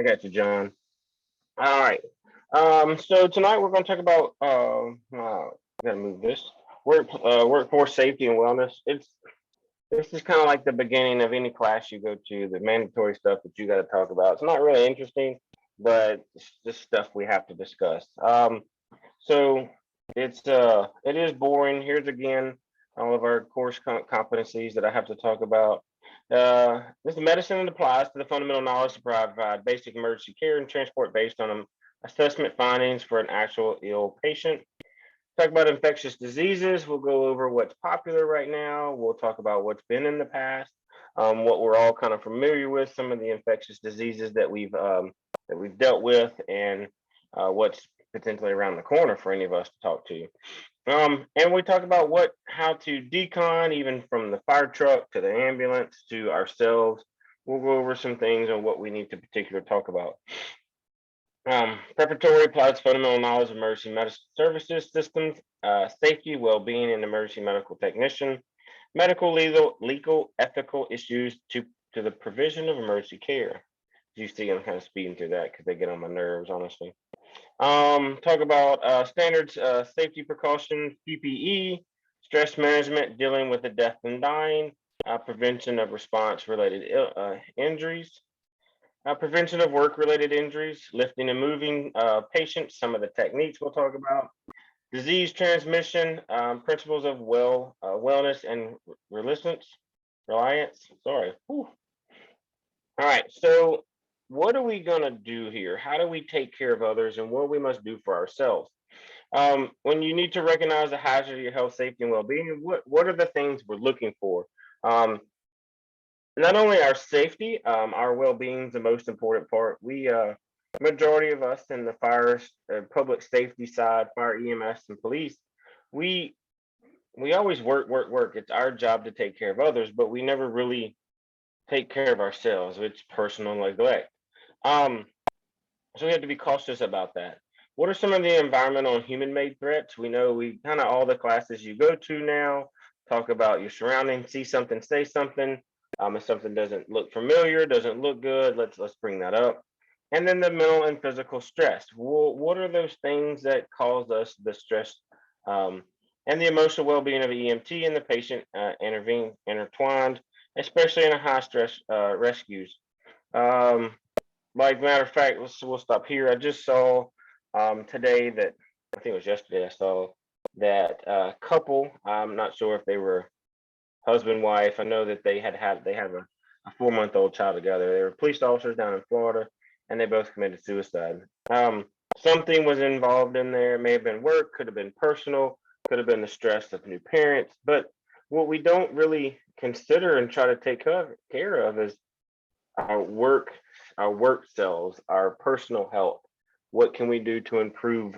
I got you, John. All right. So tonight we're going to talk about gotta move this workforce safety and wellness. This is kind of like the beginning of any class you go to, the mandatory stuff that you got to talk about. It's not really interesting, but it's just stuff we have to discuss. So it is boring. Here's again all of our course competencies that I have to talk about. This is medicine and applies to the fundamental knowledge to provide basic emergency care and transport based on assessment findings for an actual ill patient. Talk about infectious diseases. We'll go over what's popular right now. We'll talk about what's been in the past, what we're all kind of familiar with, some of the infectious diseases that we've dealt with, and what's potentially around the corner for any of us to talk to. And we talk about how to decon, even from the fire truck to the ambulance to ourselves. We'll go over some things on what we need to particularly talk about. Preparatory applies fundamental knowledge of emergency medicine services systems, safety, well-being, and emergency medical technician, medical, legal, ethical issues to the provision of emergency care. As you see, I'm kind of speeding through that because they get on my nerves, honestly. Talk about standards, safety precautions, PPE, stress management, dealing with the death and dying, prevention of response-related injuries, prevention of work-related injuries, lifting and moving patients, some of the techniques we'll talk about, disease transmission, principles of wellness and reliance. Sorry. Whew. All right, so what are we going to do here? How do we take care of others and what we must do for ourselves? When you need to recognize the hazard of your health, safety, and well-being, what are the things we're looking for? Not only our safety, our well-being is the most important part. Majority of us in the fire, public safety side, fire, EMS, and police, we always work. It's our job to take care of others, but we never really take care of ourselves. It's personal neglect. So we have to be cautious about that. What are some of the environmental and human-made threats? We know we kind of all the classes you go to now talk about your surroundings, see something, say something. If something doesn't look familiar, doesn't look good, let's bring that up. And then the mental and physical stress. What are those things that cause us the stress and the emotional well-being of EMT and the patient intertwined, especially in a high stress rescues. Like matter of fact, we'll stop here. I just saw today that I think it was yesterday. I saw that couple. I'm not sure if they were husband, wife. I know that they have a 4-month-old child together. They were police officers down in Florida, and they both committed suicide. Something was involved in there. It may have been work, could have been personal, could have been the stress of new parents. But what we don't really consider and try to take care of is our work cells, our personal health. What can we do to improve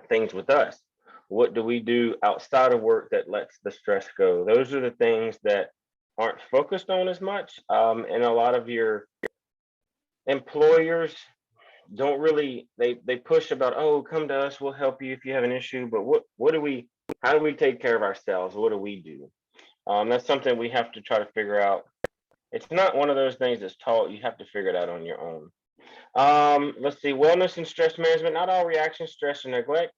things with us? What do we do outside of work that lets the stress go? Those are the things that aren't focused on as much. And a lot of your employers don't really, they push about, oh, come to us, we'll help you if you have an issue. But how do we take care of ourselves? What do we do? That's something we have to try to figure out. It's not one of those things that's taught. You have to figure it out on your own. Let's see, wellness and stress management. Not all reactions, stress and neglect.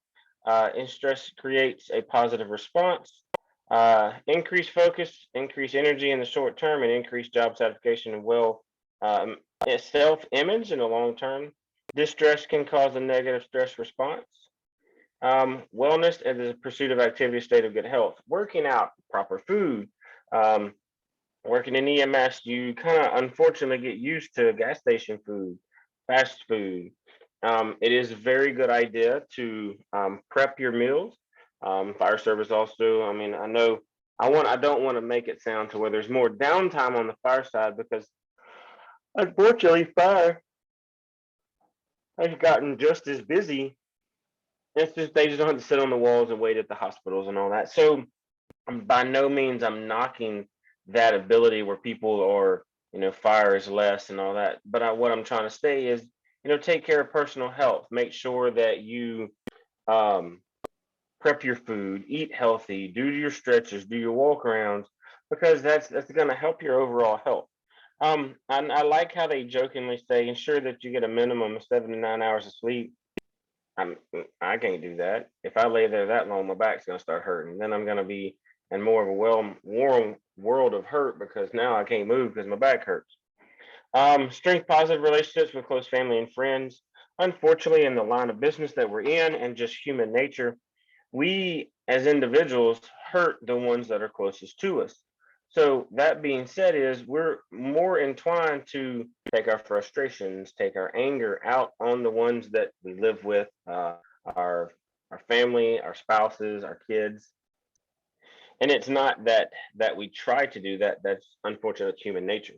And stress creates a positive response. Increased focus, increased energy in the short term, and increased job satisfaction and self-image in the long term. Distress can cause a negative stress response. Wellness is the pursuit of activity, state of good health. Working out, proper food. Working in EMS, you kind of unfortunately get used to gas station food, fast food. It is a very good idea to prep your meals. Fire service also. I mean, I don't want to make it sound to where there's more downtime on the fire side because unfortunately, fire has gotten just as busy. It's just they just don't have to sit on the walls and wait at the hospitals and all that. So by no means I'm knocking that ability where people are, fire is less and all that. But what I'm trying to say is, take care of personal health. Make sure that you prep your food, eat healthy, do your stretches, do your walk arounds, because that's going to help your overall health. And I like how they jokingly say, ensure that you get a minimum of 7 to 9 hours of sleep. I'm I can't do that. If I lay there that long, my back's gonna start hurting. Then I'm gonna be in more of a warm world of hurt because now I can't move because my back hurts. Strength positive relationships with close family and friends. Unfortunately, in the line of business that we're in and just human nature, we as individuals hurt the ones that are closest to us. So that being said, is we're more inclined to take our frustrations, take our anger out on the ones that we live with, our our family, our spouses, our kids. And it's not that we try to do that. That's unfortunate human nature,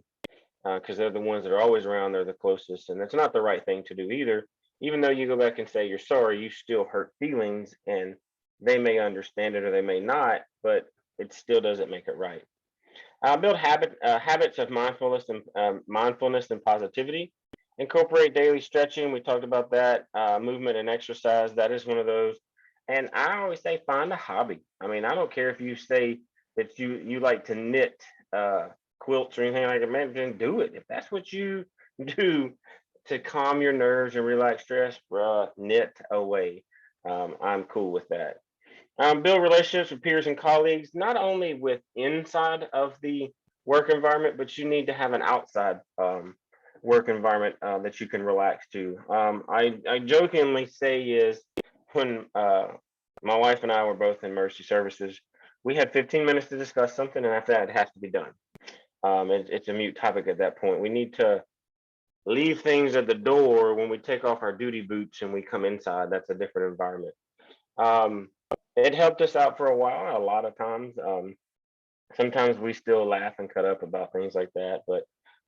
because they're the ones that are always around. They're the closest, and it's not the right thing to do either. Even though you go back and say you're sorry, you still hurt feelings, and they may understand it or they may not, but it still doesn't make it right. Build habits of mindfulness and positivity. Incorporate daily stretching. We talked about that. Movement and exercise. That is one of those. And I always say find a hobby. I mean, I don't care if you say that you like to knit quilts or anything like that. Man, then do it. If that's what you do to calm your nerves and relax stress, bruh, knit away. I'm cool with that. Build relationships with peers and colleagues, not only with inside of the work environment, but you need to have an outside work environment that you can relax to. I jokingly say is when my wife and I were both in emergency services, we had 15 minutes to discuss something, and after that, it has to be done. It's a mute topic at that point. We need to leave things at the door when we take off our duty boots and we come inside. That's a different environment. Um, it helped us out for a while, a lot of times. Sometimes we still laugh and cut up about things like that, but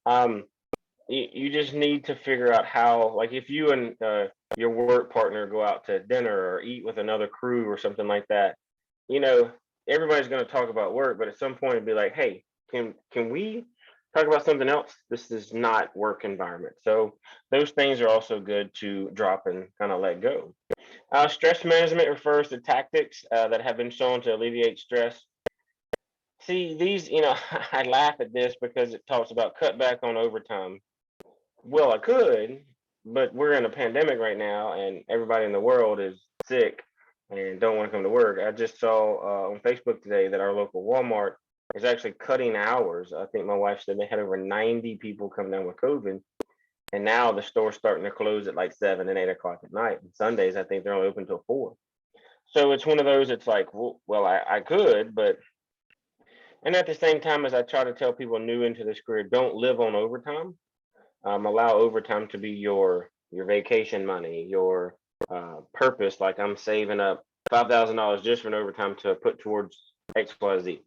um, you just need to figure out how, like, if you and your work partner go out to dinner or eat with another crew or something like that, you know, everybody's going to talk about work, but at some point it'd be like, hey, can we talk about something else? This is not work environment. So those things are also good to drop and kind of let go. Stress management refers to tactics that have been shown to alleviate stress. See, these, I laugh at this because it talks about cut back on overtime. Well, I could, but we're in a pandemic right now, and everybody in the world is sick and don't want to come to work. I just saw on Facebook today that our local Walmart is actually cutting hours. I think my wife said they had over 90 people come down with COVID, and now the store's starting to close at like 7 and 8 o'clock at night. And Sundays, I think they're only open till 4. So it's one of those. It's like, well, I could, but and at the same time, as I try to tell people new into this career, don't live on overtime. Allow overtime to be your vacation money, your purpose. Like I'm saving up $5,000 just for an overtime to put towards XYZ.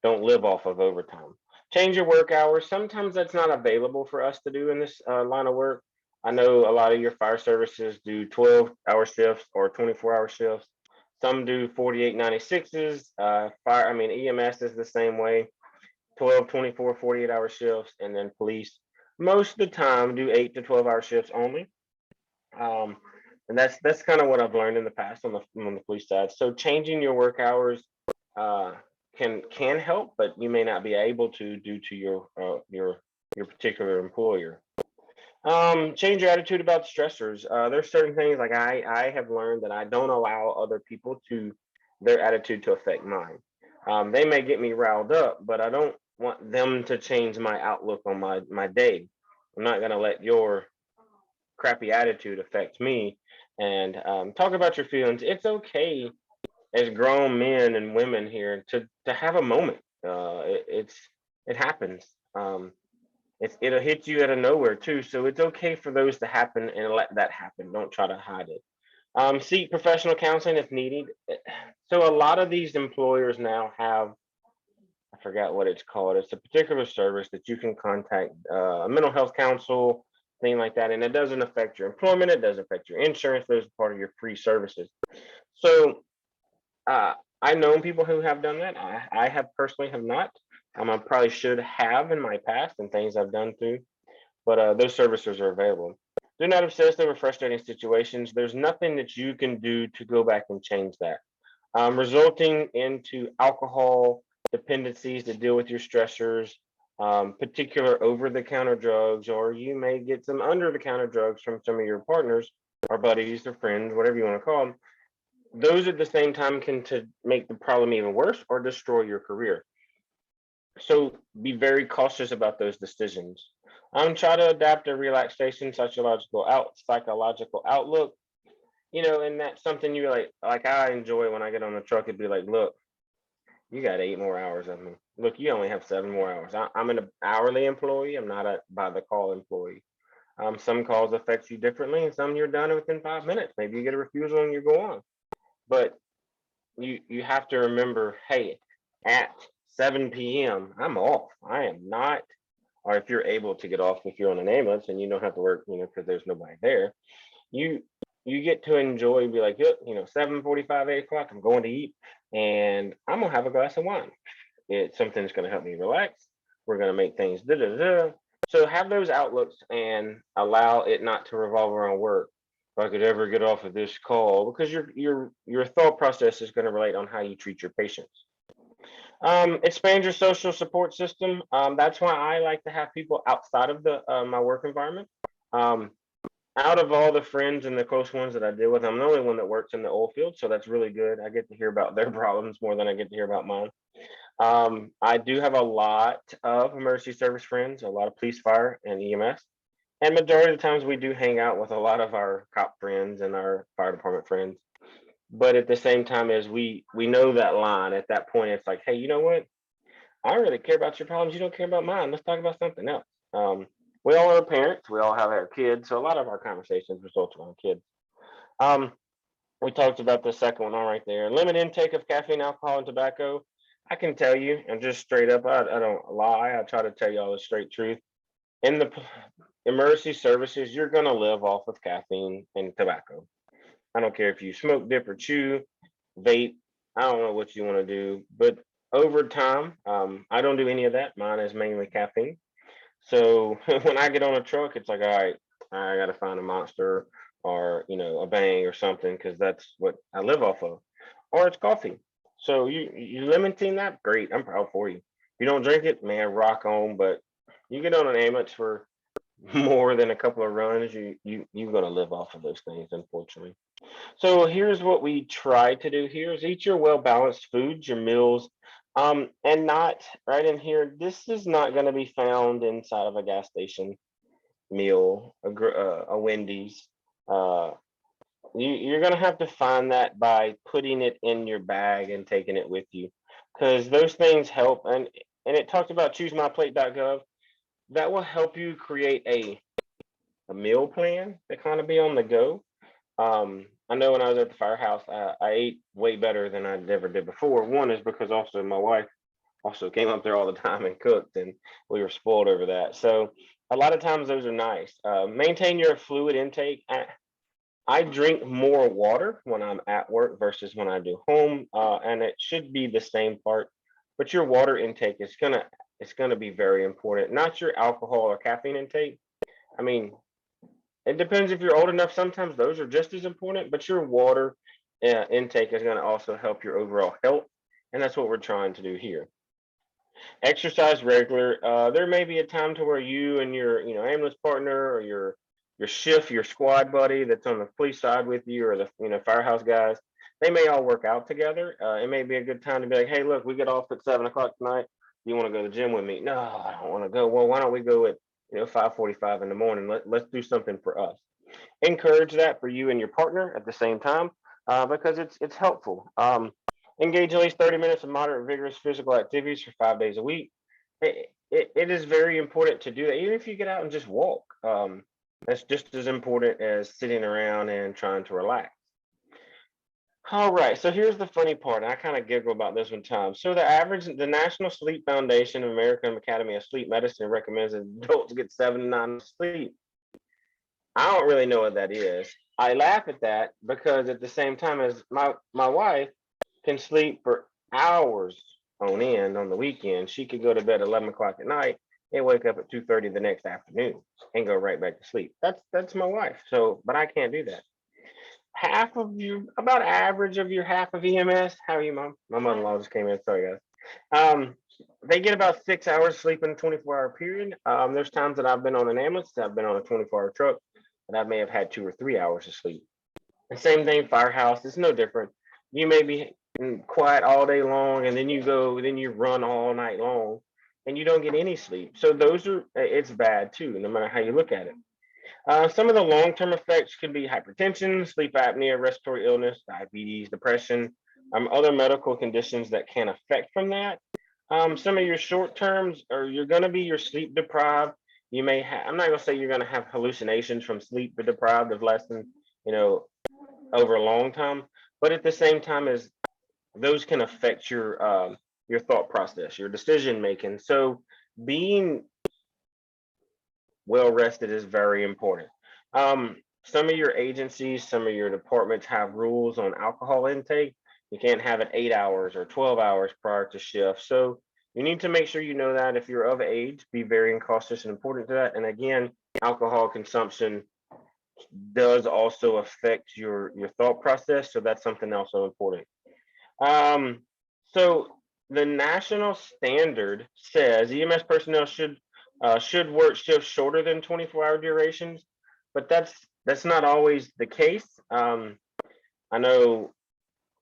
Don't live off of overtime. Change your work hours. Sometimes that's not available for us to do in this line of work. I know a lot of your fire services do 12-hour shifts or 24-hour shifts. Some do 4896s. EMS is the same way. 12, 24, 48-hour shifts, and then police most of the time do 8 to 12-hour shifts only. Um, and that's kind of what I've learned in the past on the police side. So changing your work hours uh, can help, but you may not be able to due to your particular employer. Change your attitude about stressors. There's certain things like I have learned that I don't allow other people to their attitude to affect mine. They may get me riled up, but I don't want them to change my outlook on my day. I'm not gonna let your crappy attitude affect me. And talk about your feelings. It's okay as grown men and women here to have a moment. It happens. It'll hit you out of nowhere too. So it's okay for those to happen and let that happen. Don't try to hide it. Seek professional counseling if needed. So a lot of these employers now have, I forgot what it's called. It's a particular service that you can contact a mental health counsel, thing like that. And it doesn't affect your employment. It doesn't affect your insurance. Those are part of your free services. So uh, I know people who have done that. I have personally have not. I probably should have in my past and things I've done too, but those services are available. Do not obsess over frustrating situations. There's nothing that you can do to go back and change that. Resulting into alcohol dependencies to deal with your stressors. particular over-the-counter drugs, or you may get some under-the-counter drugs from some of your partners or buddies or friends, whatever you want to call them. Those at the same time can to make the problem even worse or destroy your career. So be very cautious about those decisions. Try to adapt a relaxation psychological outlook. And that's something you like I enjoy when I get on the truck. It'd be like, look, you got 8 more hours of me. Look, you only have 7 more hours. I'm an hourly employee. I'm not a by the call employee. Some calls affect you differently, and some you're done within 5 minutes. Maybe you get a refusal and you go on. But you have to remember, hey, at 7 p.m. I'm off. I am not. Or if you're able to get off, if you're on an ambulance and you don't have to work, because there's nobody there, you you get to enjoy. Be like, yep, 7:45, 8 o'clock. I'm going to eat, and I'm gonna have a glass of wine. It's something that's gonna help me relax. We're gonna make things da da da. So have those outlooks and allow it not to revolve around work. If I could ever get off of this call, because your thought process is going to relate on how you treat your patients. Expand your social support system. That's why I like to have people outside of the my work environment. Um, Out of all the friends and the close ones that I deal with, I'm the only one that works in the oil field, so that's really good. I get to hear about their problems more than I get to hear about mine. I do have a lot of emergency service friends, a lot of police, fire, and EMS. And majority of the times we do hang out with a lot of our cop friends and our fire department friends. But at the same time as we know that line at that point, it's like, hey, you know what? I don't really care about your problems. You don't care about mine. Let's talk about something else. We all are parents. We all have our kids. So a lot of our conversations result around kids. Um, we talked about the second one all right there. Limit intake of caffeine, alcohol, and tobacco. I can tell you, and just straight up, I don't lie. I try to tell you all the straight truth. In the emergency services, you're going to live off of caffeine and tobacco. I don't care if you smoke, dip, or chew, vape. I don't know what you want to do, but over time, I don't do any of that. Mine is mainly caffeine. So when I get on a truck, it's like, all right, I got to find a Monster or a Bang or something because that's what I live off of, or it's coffee. So you limiting that, great. I'm proud for you. If you don't drink it, man, rock on. But you get on an ambulance for more than a couple of runs, you're gonna live off of those things, unfortunately. So here's what we try to do here is eat your well-balanced foods, your meals, and not right in here. This is not going to be found inside of a gas station meal, a Wendy's. Uh, you're going to have to find that by putting it in your bag and taking it with you, because those things help. And it talks about choosemyplate.gov. That will help you create a meal plan to kind of be on the go. I know when I was at the firehouse, I ate way better than I ever did before. One is because also my wife also came up there all the time and cooked, and we were spoiled over that. So a lot of times those are nice. Maintain your fluid intake. I drink more water when I'm at work versus when I do home, and it should be the same part. But your water intake is gonna be very important. Not your alcohol or caffeine intake. I mean, it depends if you're old enough. Sometimes those are just as important, but your water intake is going to also help your overall health, and that's what we're trying to do here. Exercise regular. There may be a time to where you and your ambulance partner or your shift, your squad buddy that's on the police side with you, or the firehouse guys, they may all work out together. It may be a good time to be like, hey, look, we get off at 7 o'clock tonight. Do you want to go to the gym with me? No, I don't want to go. Well, why don't we go at 5:45 in the morning? Let's do something for us. Encourage that for you and your partner at the same time, because it's helpful. Engage at least 30 minutes of moderate, vigorous physical activities for 5 days a week. It is very important to do that, even if you get out and just walk. That's just as important as sitting around and trying to relax. All right, so here's the funny part. I kind of giggle about this one time. So the National Sleep Foundation of American Academy of Sleep Medicine recommends that adults get 7 to 9 hours sleep. I don't really know what that is. I laugh at that because at the same time as my wife can sleep for hours on end on the weekend. She could go to bed at 11 o'clock at night and wake up at 2:30 the next afternoon and go right back to sleep. That's my wife. So, but I can't do that. Half of you, about average of your half of EMS. How are you, Mom? My mother-in-law just came in. Sorry, guys. they get about 6 hours sleep in a 24-hour period. There's times that I've been on an ambulance, I've been on a 24-hour truck, and I may have had 2 or 3 hours of sleep. And same thing, firehouse, it's no different. You may be quiet all day long, and then you run all night long, and you don't get any sleep. So it's bad too, no matter how you look at it. Some of the long-term effects could be hypertension, sleep apnea, respiratory illness, diabetes, depression, other medical conditions that can affect from that. Some of your short terms are you're going to be your sleep deprived. You may have, I'm not going to say you're going to have hallucinations from sleep deprived of less than, you know, over a long time, but at the same time as those can affect your thought process, your decision making. So being well rested is very important. Some of your agencies, some of your departments have rules on alcohol intake. You can't have it 8 hours or 12 hours prior to shift. So you need to make sure you know that if you're of age, be very cautious and important to that. And again, alcohol consumption does also affect your thought process. So that's something also important. Um, so the national standard says EMS personnel should work shifts shorter than 24-hour durations, but that's not always the case. I know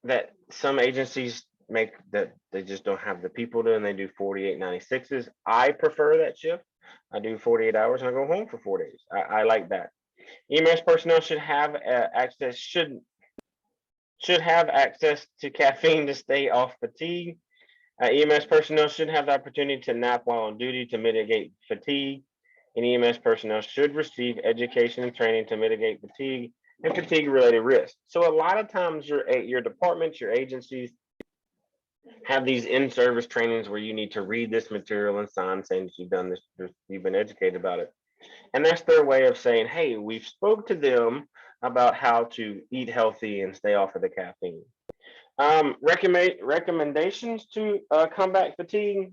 that some agencies make that they just don't have the people to, and they do 48/96s. I prefer that shift. I do 48 hours and I go home for 4 days. I like that. EMS personnel should have access to caffeine to stay off fatigue. EMS personnel should have the opportunity to nap while on duty to mitigate fatigue. And EMS personnel should receive education and training to mitigate fatigue and fatigue-related risks. So a lot of times your departments, your agencies have these in-service trainings where you need to read this material and sign saying that you've done this, you've been educated about it. And that's their way of saying, hey, we've spoke to them about how to eat healthy and stay off of the caffeine. Recommendations to combat fatigue.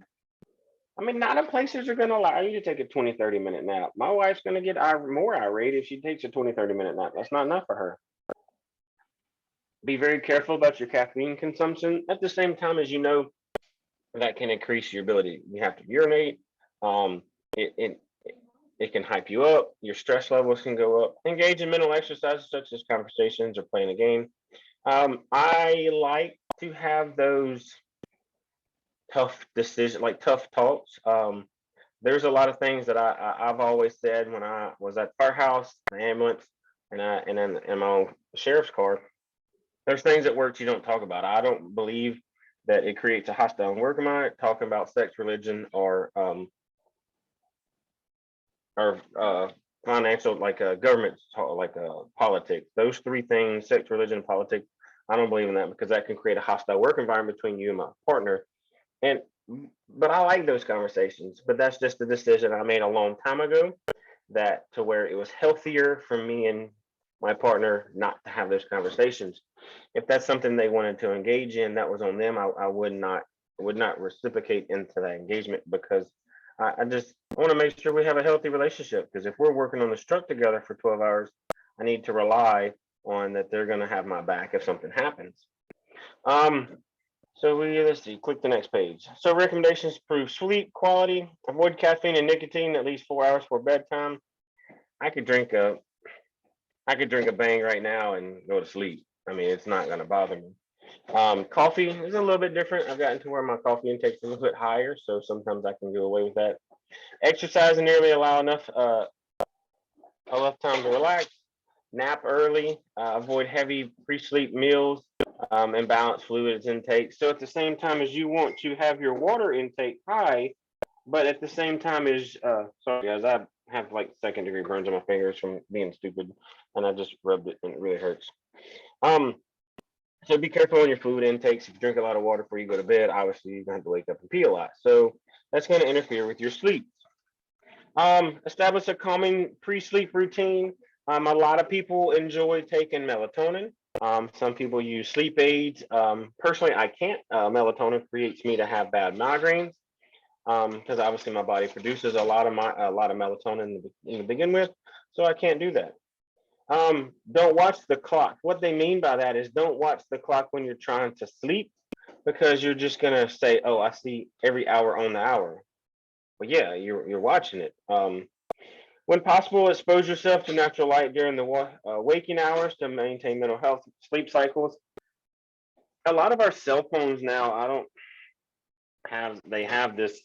I mean, not all places are going to allow you to take a 20-30 minute nap. My wife's going to get more irate if she takes a 20-30 minute nap. That's not enough for her. Be very careful about your caffeine consumption. At the same time, as you know, that can increase your ability. You have to urinate. It, it it can hype you up. Your stress levels can go up. Engage in mental exercises such as conversations or playing a game. I like to have those tough decisions, like tough talks. There's a lot of things that I've always said when I was at firehouse, the ambulance, and then in my own sheriff's car. There's things at work you don't talk about. I don't believe that it creates a hostile work environment. Talking about sex, religion, or financial, like government, like politics. Those three things: sex, religion, and politics. I don't believe in that because that can create a hostile work environment between you and my partner. And but I like those conversations. But that's just a decision I made a long time ago. That to where it was healthier for me and my partner not to have those conversations. If that's something they wanted to engage in, that was on them. I would not reciprocate into that engagement because I just want to make sure we have a healthy relationship. Because if we're working on this truck together for 12 hours, I need to rely on that they're going to have my back if something happens. So let's see, click the next page. So recommendations to improve sleep quality: avoid caffeine and nicotine at least 4 hours before bedtime. I could drink a bang right now and go to sleep. I mean, it's not going to bother me. Coffee is a little bit different. I've gotten to where my coffee intake is a little bit higher, so sometimes I can go away with that. Exercise and nearly allow enough time to relax. Nap early. Avoid heavy pre-sleep meals. And balance fluids intake. So at the same time as you want to have your water intake high, but at the same time as sorry guys, I have like second-degree burns on my fingers from being stupid, and I just rubbed it and it really hurts. So be careful on your fluid intakes. If you drink a lot of water before you go to bed, obviously you're gonna have to wake up and pee a lot. So that's going to interfere with your sleep. Establish a calming pre-sleep routine. A lot of people enjoy taking melatonin. Some people use sleep aids. Personally, I can't. Melatonin creates me to have bad migraines because obviously my body produces a lot of melatonin to begin with, so I can't do that. Don't watch the clock. What they mean by that is don't watch the clock when you're trying to sleep, because you're just gonna say, "Oh, I see every hour on the hour." Well, yeah, you're watching it. When possible, expose yourself to natural light during the waking hours to maintain mental health. Sleep cycles. A lot of our cell phones now, I don't have. They have this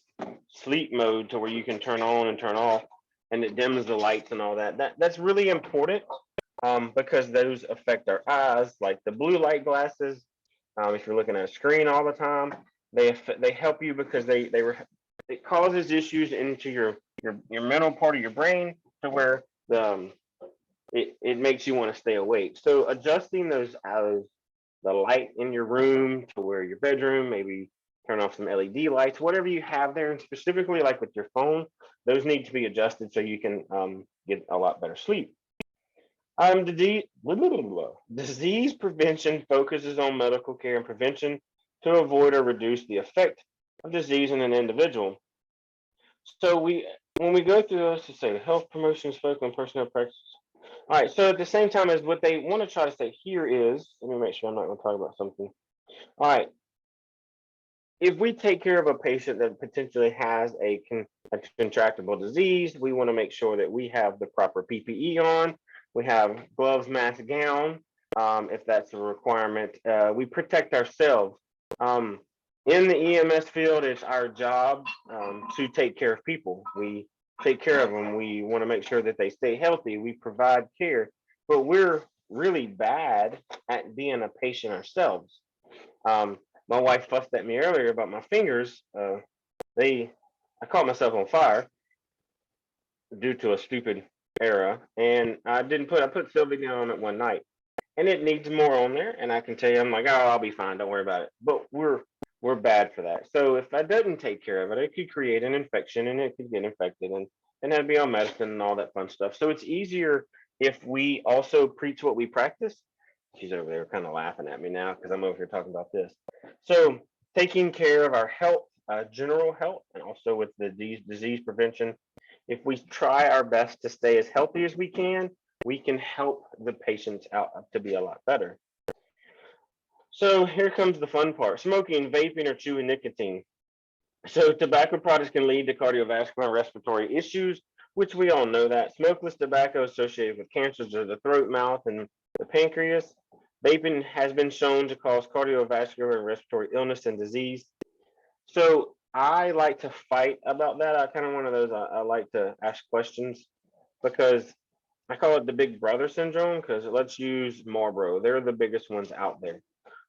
sleep mode to where you can turn on and turn off, and it dims the lights and all that. That's really important, because those affect our eyes, like the blue light glasses. If you're looking at a screen all the time, they help you because it causes issues into your mental part of your brain to where it makes you want to stay awake. So adjusting those hours, the light in your room to where your bedroom, maybe turn off some LED lights, whatever you have there, and specifically like with your phone, those need to be adjusted so you can get a lot better sleep. Disease, disease prevention focuses on medical care and prevention to avoid or reduce the effect of disease in an individual. So when we go through those to say the health promotion spoken on personnel practices. All right, so at the same time as what they want to try to say here is, let me make sure I'm not going to talk about something. All right, if we take care of a patient that potentially has a contractable disease, we want to make sure that we have the proper PPE on. We have gloves, mask, gown, if that's a requirement. We protect ourselves. In the EMS field, it's our job to take care of people. We take care of them. We want to make sure that they stay healthy. We provide care, but we're really bad at being a patient ourselves. My wife fussed at me earlier about my fingers. I caught myself on fire due to a stupid error, and I put Sylvia on it one night, and it needs more on there. And I can tell you, I'm like, oh, I'll be fine. Don't worry about it. But we're bad for that. So if I didn't take care of it, it could create an infection, and it could get infected, and that'd be on medicine and all that fun stuff. So it's easier if we also preach what we practice. She's over there kind of laughing at me now because I'm over here talking about this. So taking care of our health, general health, and also with the disease prevention. If we try our best to stay as healthy as we can help the patients out to be a lot better. So here comes the fun part: smoking, vaping, or chewing nicotine. So tobacco products can lead to cardiovascular and respiratory issues, which we all know that. Smokeless tobacco associated with cancers of the throat, mouth, and the pancreas. Vaping has been shown to cause cardiovascular and respiratory illness and disease. So I like to fight about that. I kind of one of those, I like to ask questions because I call it the big brother syndrome, because let's use Marlboro. They're the biggest ones out there.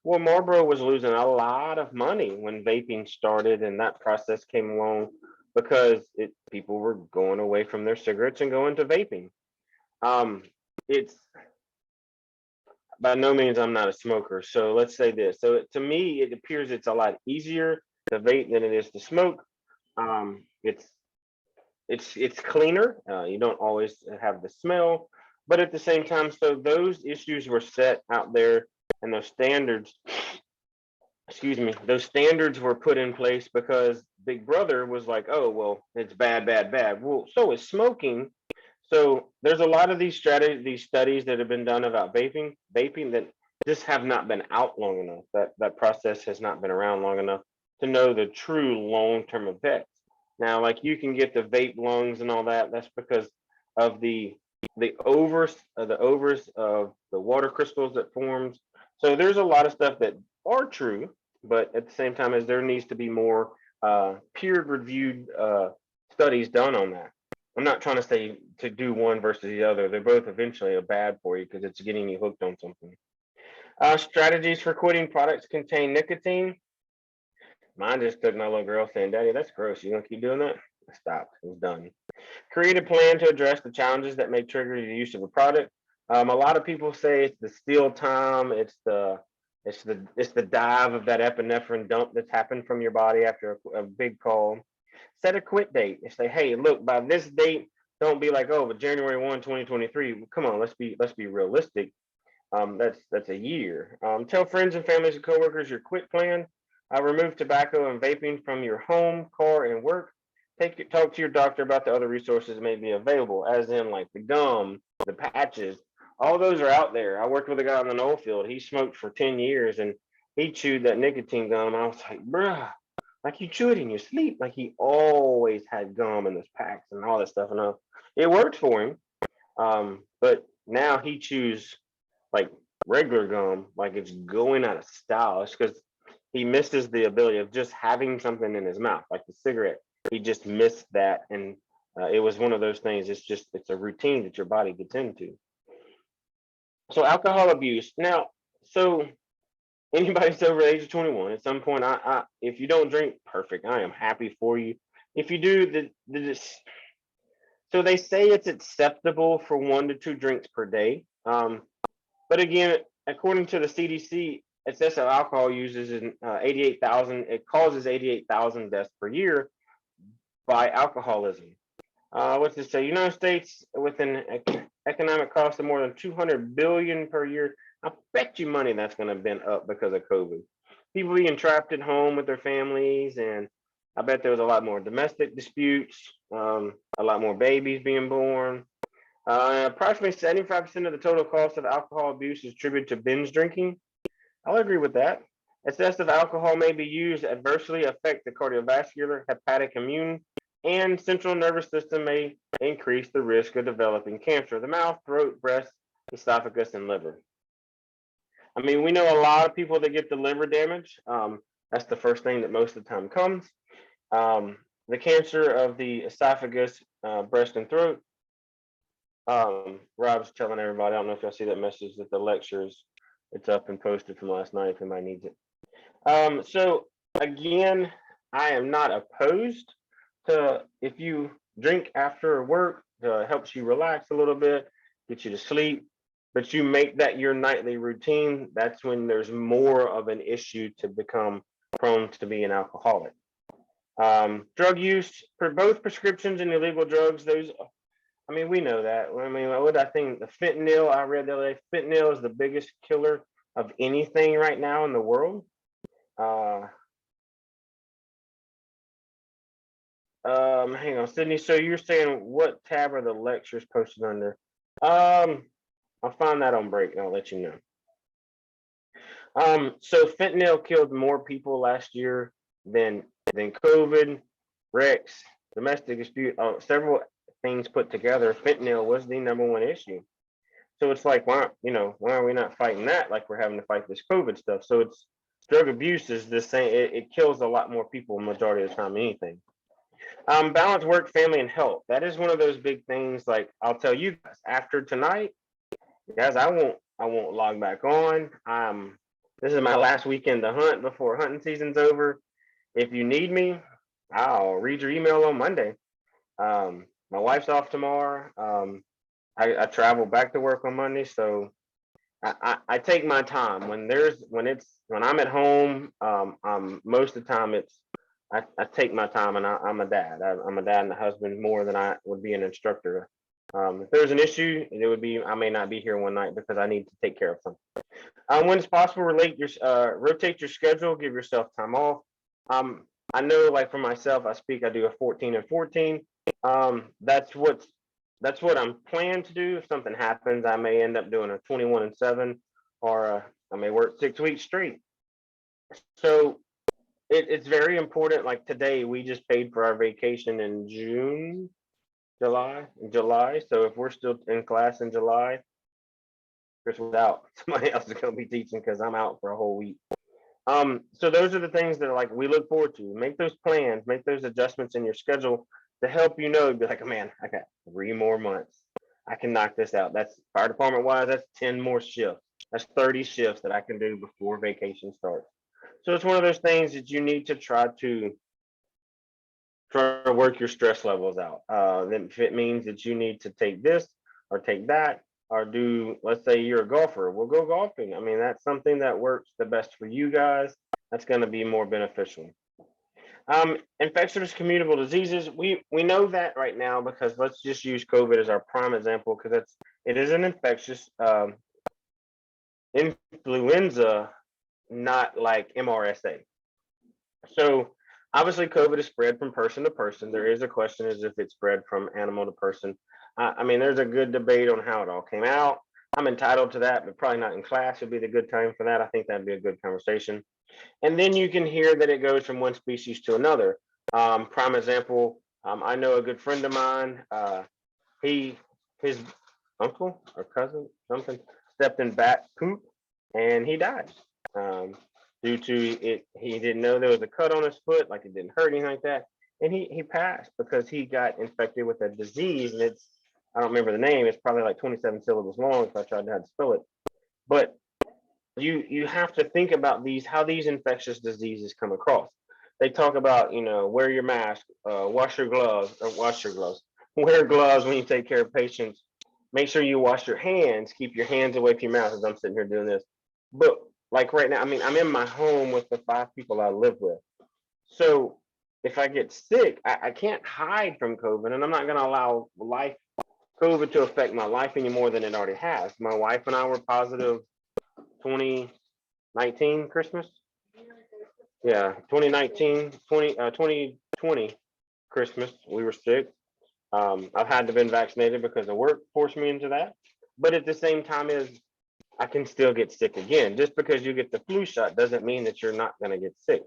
Well, Marlboro was losing a lot of money when vaping started and that process came along because people were going away from their cigarettes and going to vaping. It's by no means I'm not a smoker. So let's say this. So to me, it appears it's a lot easier to vape than it is to smoke. It's cleaner. You don't always have the smell, but at the same time, so those issues were set out there, and those standards, excuse me, those standards were put in place because Big Brother was like, oh well, it's bad, bad, bad. Well, so is smoking. So there's a lot of these studies that have been done about vaping that just have not been out long enough. That process has not been around long enough to know the true long-term effects. Now, like you can get the vape lungs and all that. That's because of the overs of the water crystals that forms. So there's a lot of stuff that are true, but at the same time, as there needs to be more peer-reviewed studies done on that. I'm not trying to say to do one versus the other. They're both eventually bad for you because it's getting you hooked on something. Strategies for quitting products contain nicotine. Mine just took my little girl saying, Daddy, that's gross. You gonna keep doing that? I stopped. It was done. Create a plan to address the challenges that may trigger the use of a product. A lot of people say it's the steal time, it's the dive of that epinephrine dump that's happened from your body after a big call. Set a quit date and say, hey, look, by this date, don't be like, oh, but January 1, 2023. Come on, let's be realistic. That's a year. Tell friends and families and coworkers your quit plan. Remove tobacco and vaping from your home, car, and work. Talk to your doctor about the other resources that may be available, as in like the gum, the patches. All those are out there. I worked with a guy in the oil field. He smoked for 10 years, and he chewed that nicotine gum. I was like, bruh, like you chew it in your sleep. Like he always had gum in his packs and all that stuff. And it worked for him. But now he chews like regular gum, like it's going out of style. It's because he misses the ability of just having something in his mouth, like the cigarette. He just missed that, and it was one of those things. It's a routine that your body gets into. So alcohol abuse. Now, so anybody who's over the age of 21, at some point, if you don't drink, perfect. I am happy for you. If you do, so they say it's acceptable for 1 to 2 drinks per day. But again, according to the CDC, excessive alcohol uses 88,000. It causes 88,000 deaths per year by alcoholism. What's it say? United States with an economic cost of more than 200 billion per year. I bet you money that's going to been up because of COVID. People being trapped at home with their families, and I bet there was a lot more domestic disputes, a lot more babies being born. Approximately 75% of the total cost of alcohol abuse is attributed to binge drinking. I'll agree with that. Excessive alcohol may be used to adversely affect the cardiovascular, hepatic, immune, and central nervous system, may increase the risk of developing cancer of the mouth, throat, breast, esophagus, and liver. I mean, we know a lot of people that get the liver damage. That's the first thing that most of the time comes. The cancer of the esophagus, breast, and throat. Rob's telling everybody, I don't know if y'all see that message, that the lectures, it's up and posted from last night if anybody needs it. So again, I am not opposed to, if you drink after work, helps you relax a little bit, get you to sleep, but you make that your nightly routine, that's when there's more of an issue to become prone to be an alcoholic. Drug use, for both prescriptions and illegal drugs, those, I mean, we know that. I mean, what I think, the fentanyl, I read the other day, fentanyl is the biggest killer of anything right now in the world. Hang on, Sydney. So you're saying what tab are the lectures posted under? I'll find that on break and I'll let you know. So fentanyl killed more people last year than COVID, Rex, domestic dispute, several things put together. Fentanyl was the #1 issue. So it's like, why are we not fighting that like we're having to fight this COVID stuff? So it's drug abuse is the same. It kills a lot more people majority of the time than anything. Balance work, family, and health. That is one of those big things. Like I'll tell you guys after tonight, guys, I won't log back on. This is my last weekend to hunt before hunting season's over. If you need me, I'll read your email on Monday. My wife's off tomorrow. I travel back to work on Monday, so I take my time when I'm at home. Most of the time I take my time, and I'm a dad. I'm a dad and a husband more than I would be an instructor. If there's an issue, it would be I may not be here one night because I need to take care of something. When it's possible, rotate your schedule, give yourself time off. I know, like for myself, I do a 14 and 14. That's what I'm planning to do. If something happens, I may end up doing a 21 and 7, or I may work 6 weeks straight. So it's very important. Like today, we just paid for our vacation in July. So if we're still in class in July, Chris was out. Somebody else is going to be teaching because I'm out for a whole week. So those are the things that like we look forward to. Make those plans, make those adjustments in your schedule to help you know, be like, oh, man, I got 3 more months. I can knock this out. That's fire department wise, that's 10 more shifts. That's 30 shifts that I can do before vacation starts. So it's one of those things that you need to try to work your stress levels out. Then if it means that you need to take this or take that, or do, let's say you're a golfer, we'll go golfing. I mean, that's something that works the best for you guys. That's going to be more beneficial. Infectious communicable diseases. We know that right now because let's just use COVID as our prime example because it is an infectious influenza, not like MRSA. So obviously COVID is spread from person to person. There is a question as if it's spread from animal to person. I mean, there's a good debate on how it all came out. I'm entitled to that, but probably not in class would be the good time for that. I think that'd be a good conversation. And then you can hear that it goes from one species to another. Prime example, I know a good friend of mine, his uncle or cousin, something, stepped in bat poop and he died. Um, Due to it, he didn't know there was a cut on his foot, like it didn't hurt anything like that. And he passed because he got infected with a disease. And it's, I don't remember the name, it's probably like 27 syllables long if I tried to spell it. But you have to think about these, how these infectious diseases come across. They talk about, wear your mask, wash your gloves, or wash your gloves, wear gloves when you take care of patients. Make sure you wash your hands, keep your hands away from your mouth as I'm sitting here doing this. But like right now, I mean, I'm in my home with the 5 people I live with. So if I get sick, I can't hide from COVID, and I'm not going to allow COVID to affect my life any more than it already has. My wife and I were positive 2019 Christmas. Yeah, 2019, 2020 Christmas, we were sick. I've had to been vaccinated because the work forced me into that. But at the same time, is I can still get sick again. Just because you get the flu shot doesn't mean that you're not going to get sick.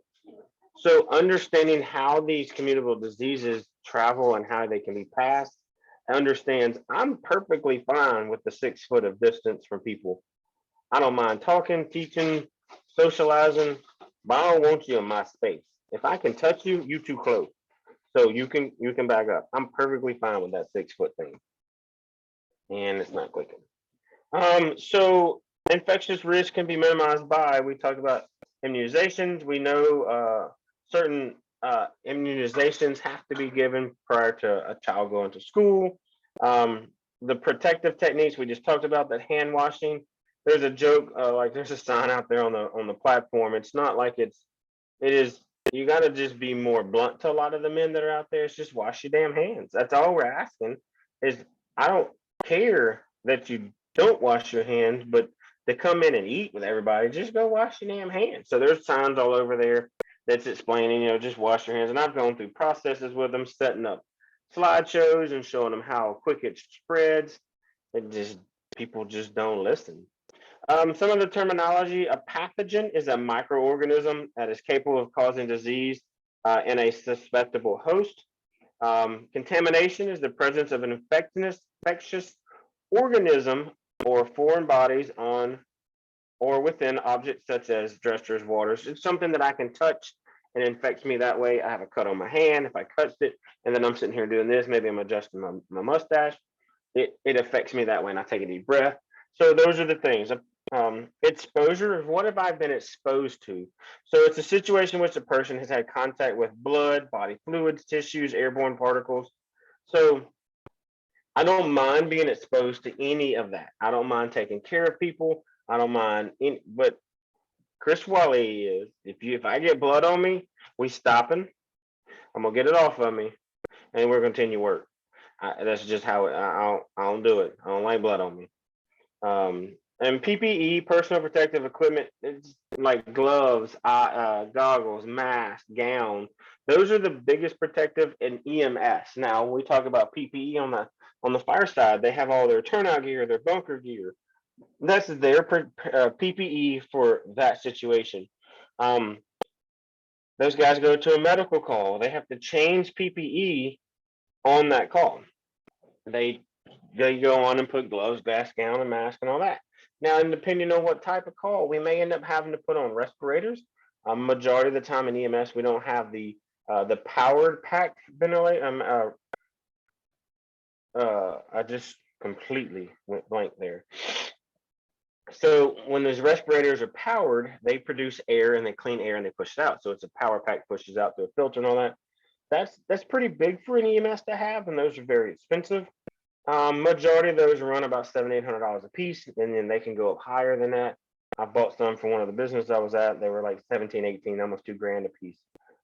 So understanding how these communicable diseases travel and how they can be passed understands I'm perfectly fine with the 6 foot of distance from people. I don't mind talking, teaching, socializing, but I don't want you in my space. If I can touch you, you too close. So you can back up. I'm perfectly fine with that 6 foot thing. And it's not clicking. So infectious risk can be minimized by, we talked about immunizations. We know certain immunizations have to be given prior to a child going to school. The protective techniques we just talked about, that hand washing. There's a joke, like there's a sign out there on the platform. It's not like it is. You got to just be more blunt to a lot of the men that are out there. It's just wash your damn hands. That's all we're asking. Is I don't care that you don't wash your hands, but to come in and eat with everybody, just go wash your damn hands. So there's signs all over there that's explaining, just wash your hands. And I've gone through processes with them, setting up slideshows and showing them how quick it spreads. It just, people just don't listen. Some of the terminology: a pathogen is a microorganism that is capable of causing disease in a susceptible host. Contamination is the presence of an infectious organism or foreign bodies on or within objects such as dressers, waters. It's something that I can touch and it infects me that way. I have a cut on my hand. If I touched it and then I'm sitting here doing this, maybe I'm adjusting my mustache, it affects me that way and I take a deep breath. So those are the things. Exposure is, what have I been exposed to? So it's a situation in which a person has had contact with blood, body fluids, tissues, airborne particles. So I don't mind being exposed to any of that. I don't mind taking care of people. I don't mind but Chris Wally is, if I get blood on me, we stopping. I'm gonna get it off of me, and we're gonna continue work. That's just how I don't do it. I don't like blood on me. And PPE, personal protective equipment, it's like gloves, goggles, mask, gown. Those are the biggest protective in EMS. Now we talk about PPE on the fire side. They have all their turnout gear, their bunker gear. That's their PPE for that situation. Um, those guys go to a medical call. They have to change PPE on that call. They go on and put gloves, gas gown, and mask, and all that. Now, and depending on what type of call, we may end up having to put on respirators. Majority of the time in EMS, we don't have the powered pack ventilator. I just completely went blank there. So when those respirators are powered, they produce air and they clean air and they push it out. So it's a power pack, pushes out through a filter and all that. That's pretty big for an EMS to have, and those are very expensive. Majority of those run about $700-800 a piece, and then they can go up higher than that. I bought some from one of the businesses I was at. They were like 17, 18, almost $2,000 a piece.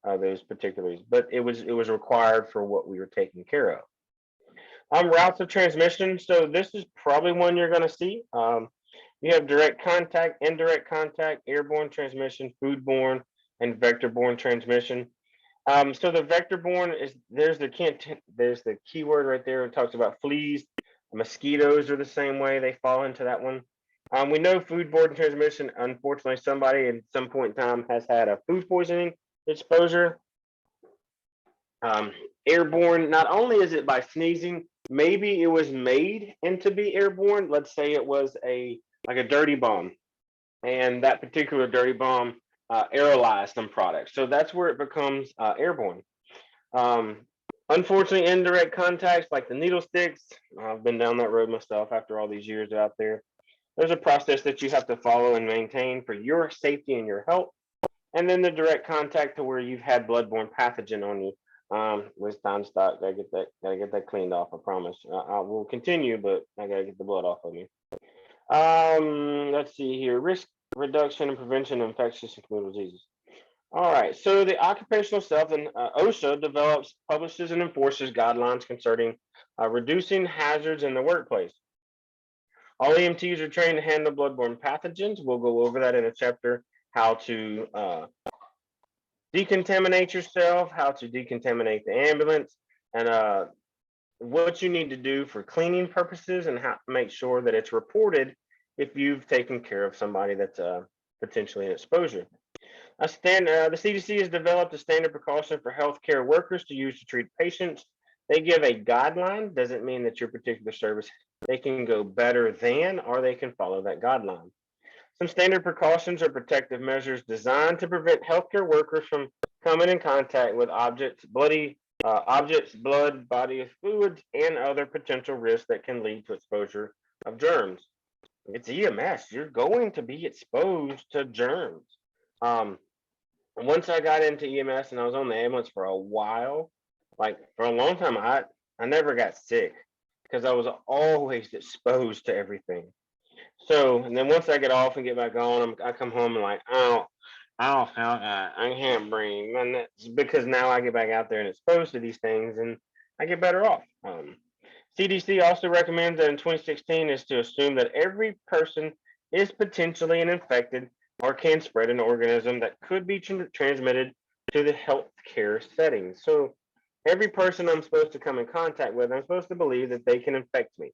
Those particulars, but it was required for what we were taking care of. Routes of transmission. So this is probably one you're going to see. You have direct contact, indirect contact, airborne transmission, foodborne, and vector-borne transmission. So the vector-borne is there's the keyword right there. It talks about fleas, Mosquitoes are the same way; they fall into that one. We know foodborne transmission. Unfortunately, somebody at some point in time has had a food poisoning exposure. Airborne, not only is it by sneezing, maybe it was made into be airborne. Let's say it was a dirty bomb, and that particular dirty bomb aerolized some products. So that's where it becomes airborne. Um, Unfortunately, indirect contacts like the needle sticks, I've been down that road myself after all these years out there. There's a process that you have to follow and maintain for your safety and your health. And then the direct contact to where you've had bloodborne pathogen on you. With time to stop. Gotta get that cleaned off. I promise. I will continue, but I gotta get the blood off of me. Let's see here. Risk reduction and prevention of infectious and communicable diseases. All right. So the occupational self and OSHA develops, publishes, and enforces guidelines concerning reducing hazards in the workplace. All EMTs are trained to handle bloodborne pathogens. We'll go over that in a chapter, how to decontaminate yourself, how to decontaminate the ambulance, and what you need to do for cleaning purposes, and how to make sure that it's reported if you've taken care of somebody that's potentially an exposure. The CDC has developed a standard precaution for healthcare workers to use to treat patients. They give a guideline. Doesn't mean that your particular service, they can go better than, or they can follow that guideline. Some standard precautions are protective measures designed to prevent healthcare workers from coming in contact with objects, blood, body fluids, and other potential risks that can lead to exposure of germs. It's EMS. You're going to be exposed to germs. Um, Once I got into EMS and I was on the ambulance for a while, like for a long time, I never got sick because I was always exposed to everything. So, and then once I get off and get back on, I come home and like, I don't feel that. I can't breathe. And that's because now I get back out there and exposed to these things and I get better off. CDC also recommends that in 2016 is to assume that every person is potentially an infected or can spread an organism that could be transmitted to the healthcare setting. So every person I'm supposed to come in contact with, I'm supposed to believe that they can infect me.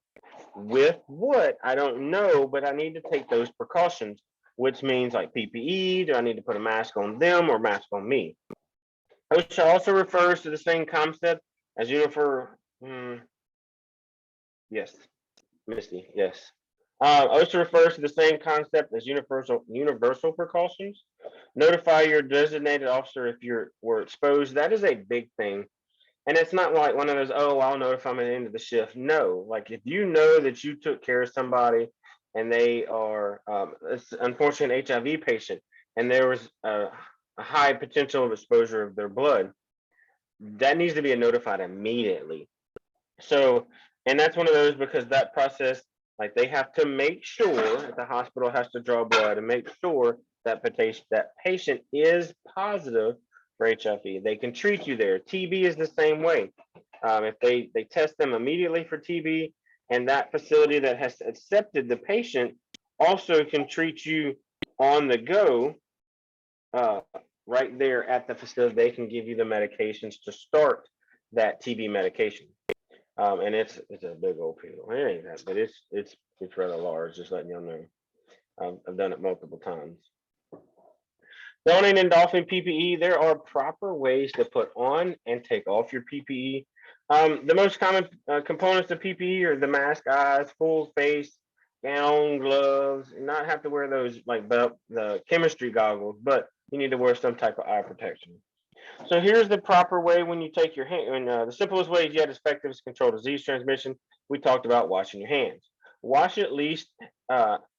With what? I don't know, but I need to take those precautions, which means like PPE. Do I need to put a mask on them or mask on me? OSHA also refers to the same concept as universal. Yes, Misty. Yes. OSHA refers to the same concept as universal precautions. Notify your designated officer if you were exposed. That is a big thing. And it's not like one of those, oh, I'll notify them at the end of the shift. No, like if you know that you took care of somebody and they are, it's unfortunately an HIV patient, and there was a high potential of exposure of their blood, that needs to be notified immediately. So, and that's one of those because that process, like they have to make sure that the hospital has to draw blood and make sure that patient is positive for HIV. They can treat you there. TB is the same way. If they test them immediately for TB, and that facility that has accepted the patient also can treat you on the go, uh, right there at the facility. They can give you the medications to start that TB medication. And it's a big old pill. It ain't that, but it's rather large. Just letting y'all know. I've done it multiple times. Donning and doffing PPE. There are proper ways to put on and take off your PPE. The most common components of PPE are the mask, eyes, full face, gown, gloves. Not have to wear those like the chemistry goggles, but you need to wear some type of eye protection. So here's the proper way when you take your hand. And the simplest way yet effective to control disease transmission. We talked about washing your hands. Wash at least,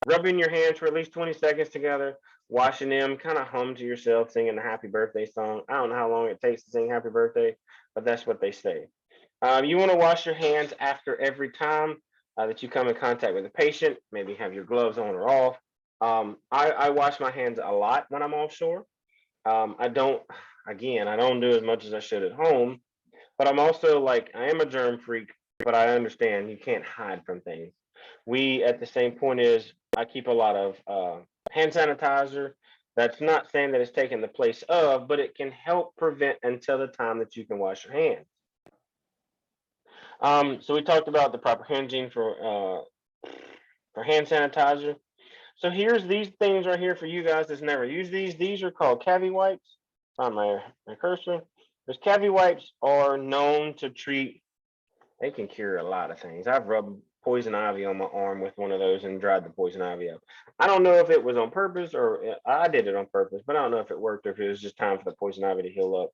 rubbing your hands for at least 20 seconds together. Washing them, kind of hum to yourself, singing the happy birthday song. I don't know how long it takes to sing happy birthday, but that's what they say. You want to wash your hands after every time that you come in contact with a patient. Maybe have your gloves on or off. I wash my hands a lot when I'm offshore. I don't, again, I don't do as much as I should at home, but I'm also like, I am a germ freak, but I understand you can't hide from things. We, at the same point is, I keep a lot of hand sanitizer. That's not saying that it's taking the place of, but it can help prevent until the time that you can wash your hands. So we talked about the proper hygiene for hand sanitizer. So here's these things right here for you guys that's never used these. These are called cavi wipes. On my cursor. Those cavi wipes are known to treat. They can cure a lot of things. I've rubbed poison ivy on my arm with one of those and dried the poison ivy up. I don't know if it was on purpose or I did it on purpose, but I don't know if it worked or if it was just time for the poison ivy to heal up.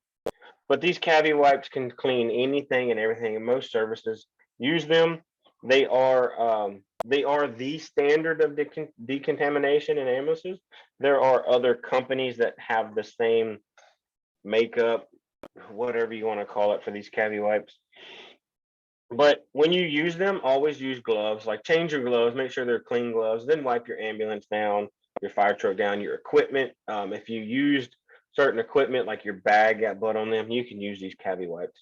But these cavi wipes can clean anything and everything, and most services use them. They are the standard of decontamination in ambulances. There are other companies that have the same makeup, whatever you want to call it, for these cavi wipes. But when you use them, always use gloves. Like change your gloves, make sure they're clean gloves. Then wipe your ambulance down, your fire truck down, your equipment. If you used certain equipment, like your bag got blood on them, you can use these cavi wipes.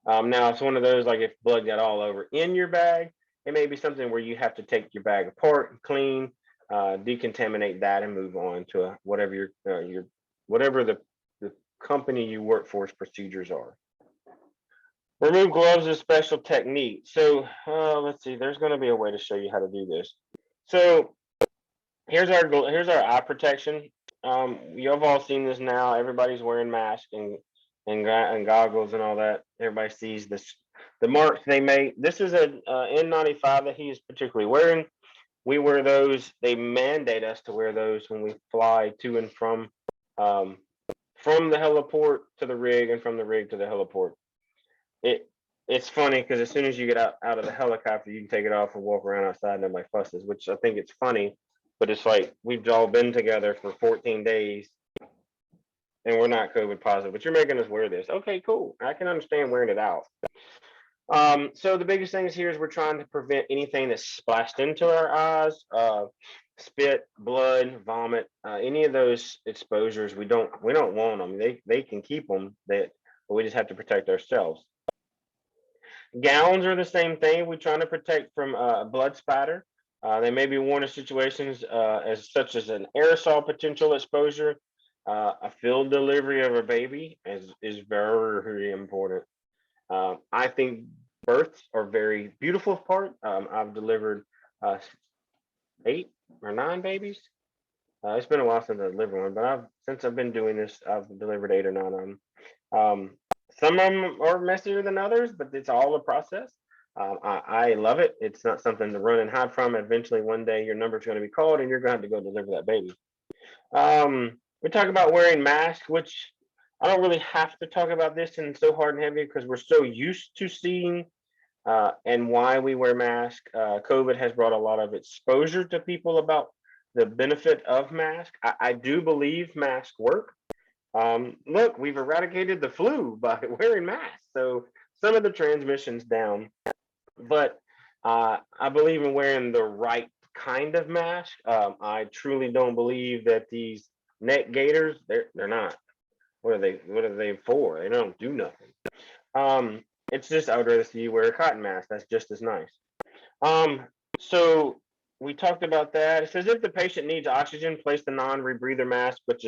Now it's one of those, like if blood got all over in your bag, it may be something where you have to take your bag apart and clean, decontaminate that, and move on to whatever your whatever the company you work for's procedures are. Remove gloves is a special technique. So let's see. There's going to be a way to show you how to do this. So here's our eye protection. You've all seen this now. Everybody's wearing masks and goggles and all that. Everybody sees this. The marks they make. This is a N95 that he is particularly wearing. We wear those. They mandate us to wear those when we fly to and from the heliport to the rig and from the rig to the heliport. It's funny because as soon as you get out of the helicopter, you can take it off and walk around outside and nobody fusses, which I think it's funny, but it's like we've all been together for 14 days and we're not COVID positive, but you're making us wear this. Okay, cool. I can understand wearing it out. So the biggest things here is we're trying to prevent anything that's splashed into our eyes, spit, blood, vomit, any of those exposures. We don't want them. They can keep them, but we just have to protect ourselves. Gowns are the same thing. We're trying to protect from blood spatter. They may be worn in situations as such as an aerosol potential exposure. A field delivery of a baby is very important. I think births are very beautiful part. I've delivered 8 or 9 babies. It's been a while since I delivered one, but since I've been doing this, I've delivered 8 or 9 of them. Some of them are messier than others, but it's all a process. I love it. It's not something to run and hide from. Eventually, one day, your number's going to be called, and you're going to have to go deliver that baby. We talk about wearing masks, which I don't really have to talk about this in so hard and heavy because we're so used to seeing and why we wear masks. COVID has brought a lot of exposure to people about the benefit of masks. I do believe masks work. Look, we've eradicated the flu by wearing masks, so some of the transmission's down. But I believe in wearing the right kind of mask. I truly don't believe that these neck gaiters, they're not. What are they for? They don't do nothing. It's just I would rather see you wear a cotton mask. That's just as nice. So we talked about that. It says if the patient needs oxygen, place the non-rebreather mask, which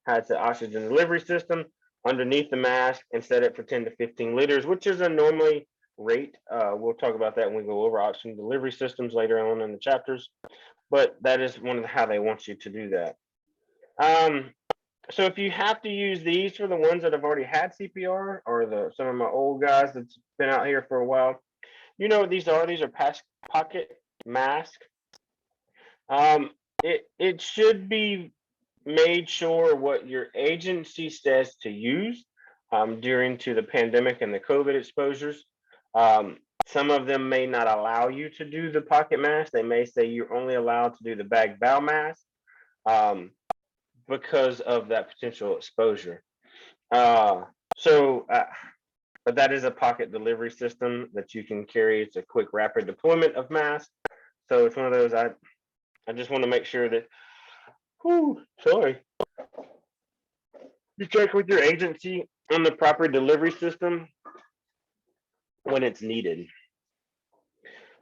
has the oxygen delivery system underneath the mask and set it for 10 to 15 liters, which is a normally rate. We'll talk about that when we go over oxygen delivery systems later on in the chapters, but that is one of how they want you to do that. So if you have to use these for the ones that have already had CPR or some of my old guys that's been out here for a while, you know what these are. These are pocket masks. It should be made sure what your agency says to use during to the pandemic and the COVID exposures. Some of them may not allow you to do the pocket mask. They may say you're only allowed to do the bag bow mask because of that potential exposure. But that is a pocket delivery system that you can carry. It's a quick, rapid deployment of masks. So it's one of those. I just want to make sure that. Sorry. You check with your agency on the proper delivery system when it's needed.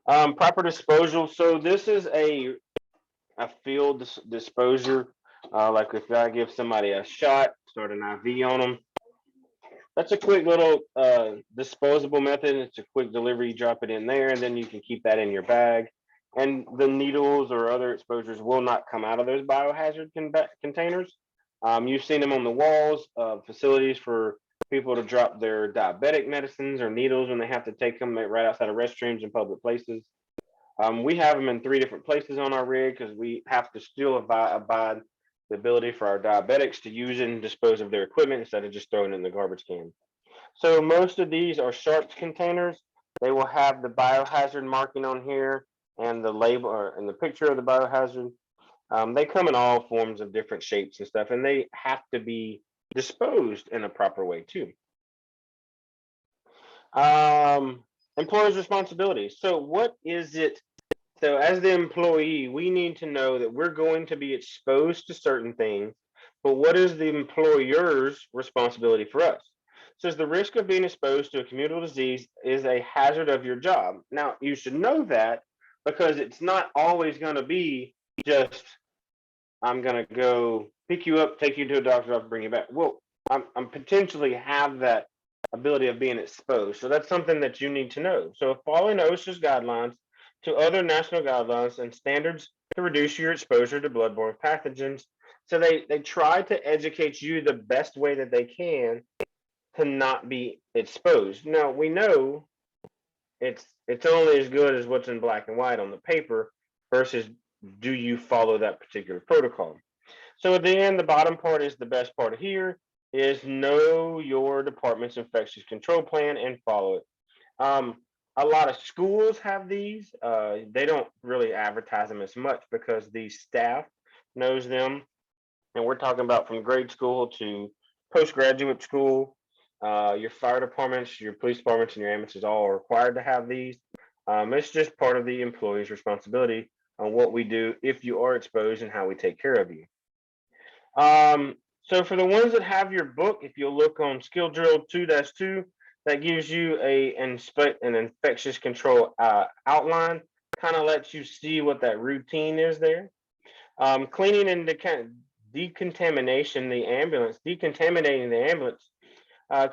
Proper disposal. So this is a field disposer. Like if I give somebody a shot, start an IV on them. That's a quick little disposable method. It's a quick delivery. You drop it in there, and then you can keep that in your bag. And the needles or other exposures will not come out of those biohazard containers. You've seen them on the walls of facilities for people to drop their diabetic medicines or needles when they have to take them right outside of restrooms and public places. We have them in 3 different places on our rig because we have to still abide the ability for our diabetics to use and dispose of their equipment instead of just throwing it in the garbage can. So most of these are sharps containers. They will have the biohazard marking on here and the label and the picture of the biohazard. They come in all forms of different shapes and stuff, and they have to be disposed in a proper way too. Employer's responsibility. So what is it? So as the employee, we need to know that we're going to be exposed to certain things, but what is the employer's responsibility for us? It says the risk of being exposed to a communicable disease is a hazard of your job. Now, you should know that because it's not always going to be just, I'm going to go pick you up, take you to a doctor's office, bring you back. Well, I'm potentially have that ability of being exposed. So that's something that you need to know. So following OSHA's guidelines to other national guidelines and standards to reduce your exposure to bloodborne pathogens. So they try to educate you the best way that they can to not be exposed. Now we know it's only as good as what's in black and white on the paper versus do you follow that particular protocol. So at the end, the bottom part is the best part here is know your department's infectious control plan and follow it. A lot of schools have these. They don't really advertise them as much because the staff knows them. And we're talking about from grade school to postgraduate school. Your fire departments, your police departments, and your ambulances all are required to have these. It's just part of the employee's responsibility on what we do if you are exposed and how we take care of you. So for the ones that have your book, if you'll look on skill drill 2-2, that gives you an infectious control outline, kind of lets you see what that routine is there. Cleaning and decontaminating the ambulance.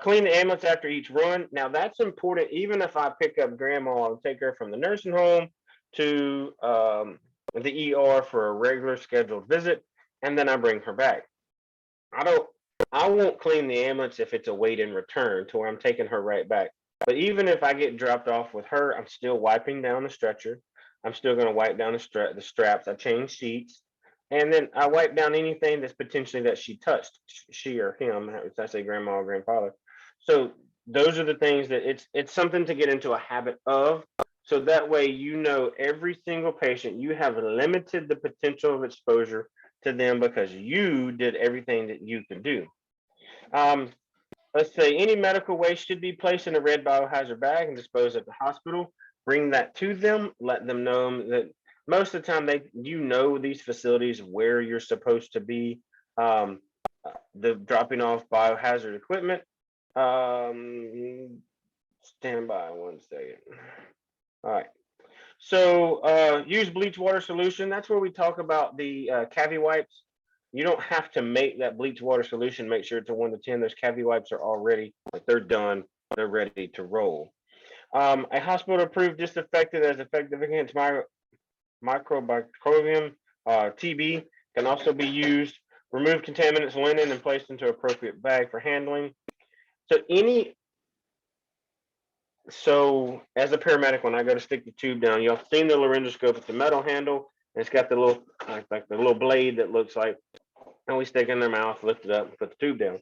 Clean the ambulance after each run. Now that's important. Even if I pick up grandma and take her from the nursing home to the ER for a regular scheduled visit, and then I bring her back. I won't clean the ambulance if it's a wait and return to where I'm taking her right back. But even if I get dropped off with her, I'm still wiping down the stretcher. I'm still going to wipe down the straps. I change sheets, and then I wipe down anything that's potentially that she touched, she or him. I say grandma or grandfather. So those are the things that it's something to get into a habit of. So that way, you know, every single patient, you have limited the potential of exposure to them because you did everything that you can do. Let's say any medical waste should be placed in a red biohazard bag and disposed at the hospital. Bring that to them. Let them know that most of the time you know these facilities where you're supposed to be. The dropping off biohazard equipment. Stand by 1 second. All right. So use bleach water solution. That's where we talk about the cavi wipes. You don't have to make that bleach water solution. Make sure it's a 1 to 10. Those cavi wipes are already, like they're done. They're ready to roll. A hospital approved disinfectant as effective against microbiome, TB, can also be used. Remove contaminants, linen, and placed into appropriate bag for handling. So as a paramedic, when I go to stick the tube down, you'll see the laryngoscope. It's a metal handle, and it's got the little like the little blade that looks like, and we stick in their mouth, lift it up, and put the tube down.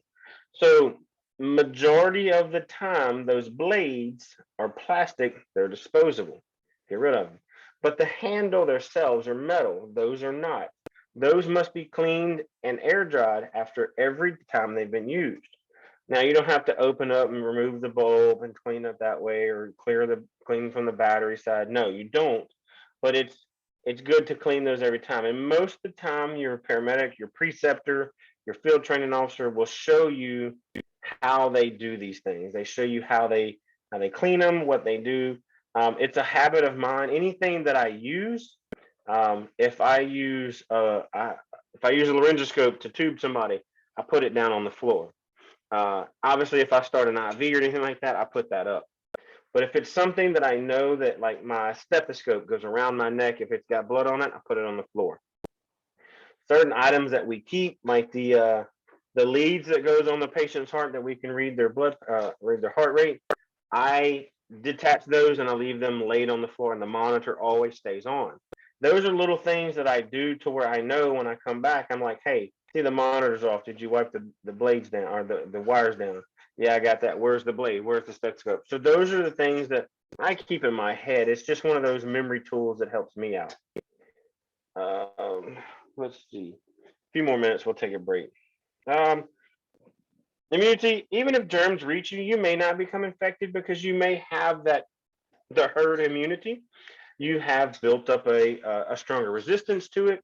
So majority of the time, those blades are plastic. They're disposable. Get rid of them. But the handle themselves are metal. Those are not. Those must be cleaned and air dried after every time they've been used. Now you don't have to open up and remove the bulb and clean up that way or clean from the battery side. No, you don't. But it's good to clean those every time. And most of the time, your paramedic, your preceptor, your field training officer will show you how they do these things. They show you how they clean them, what they do. It's a habit of mine. Anything that I use, if I use a laryngoscope to tube somebody, I put it down on the floor. Obviously, if I start an IV or anything like that, I put that up. But if it's something that I know that, like my stethoscope goes around my neck, if it's got blood on it, I put it on the floor. Certain items that we keep, like the leads that goes on the patient's heart that we can read their read their heart rate, I detach those and I leave them laid on the floor, and the monitor always stays on. Those are little things that I do to where I know when I come back, I'm like, hey, see, the monitor's off. Did you wipe the blades down or the wires down? Yeah, I got that. Where's the blade? Where's the stethoscope? So those are the things that I keep in my head. It's just one of those memory tools that helps me out. Um, let's see. A few more minutes, we'll take a break. Um, Immunity, even if germs reach you, you may not become infected because you may have the herd immunity. You have built up a stronger resistance to it.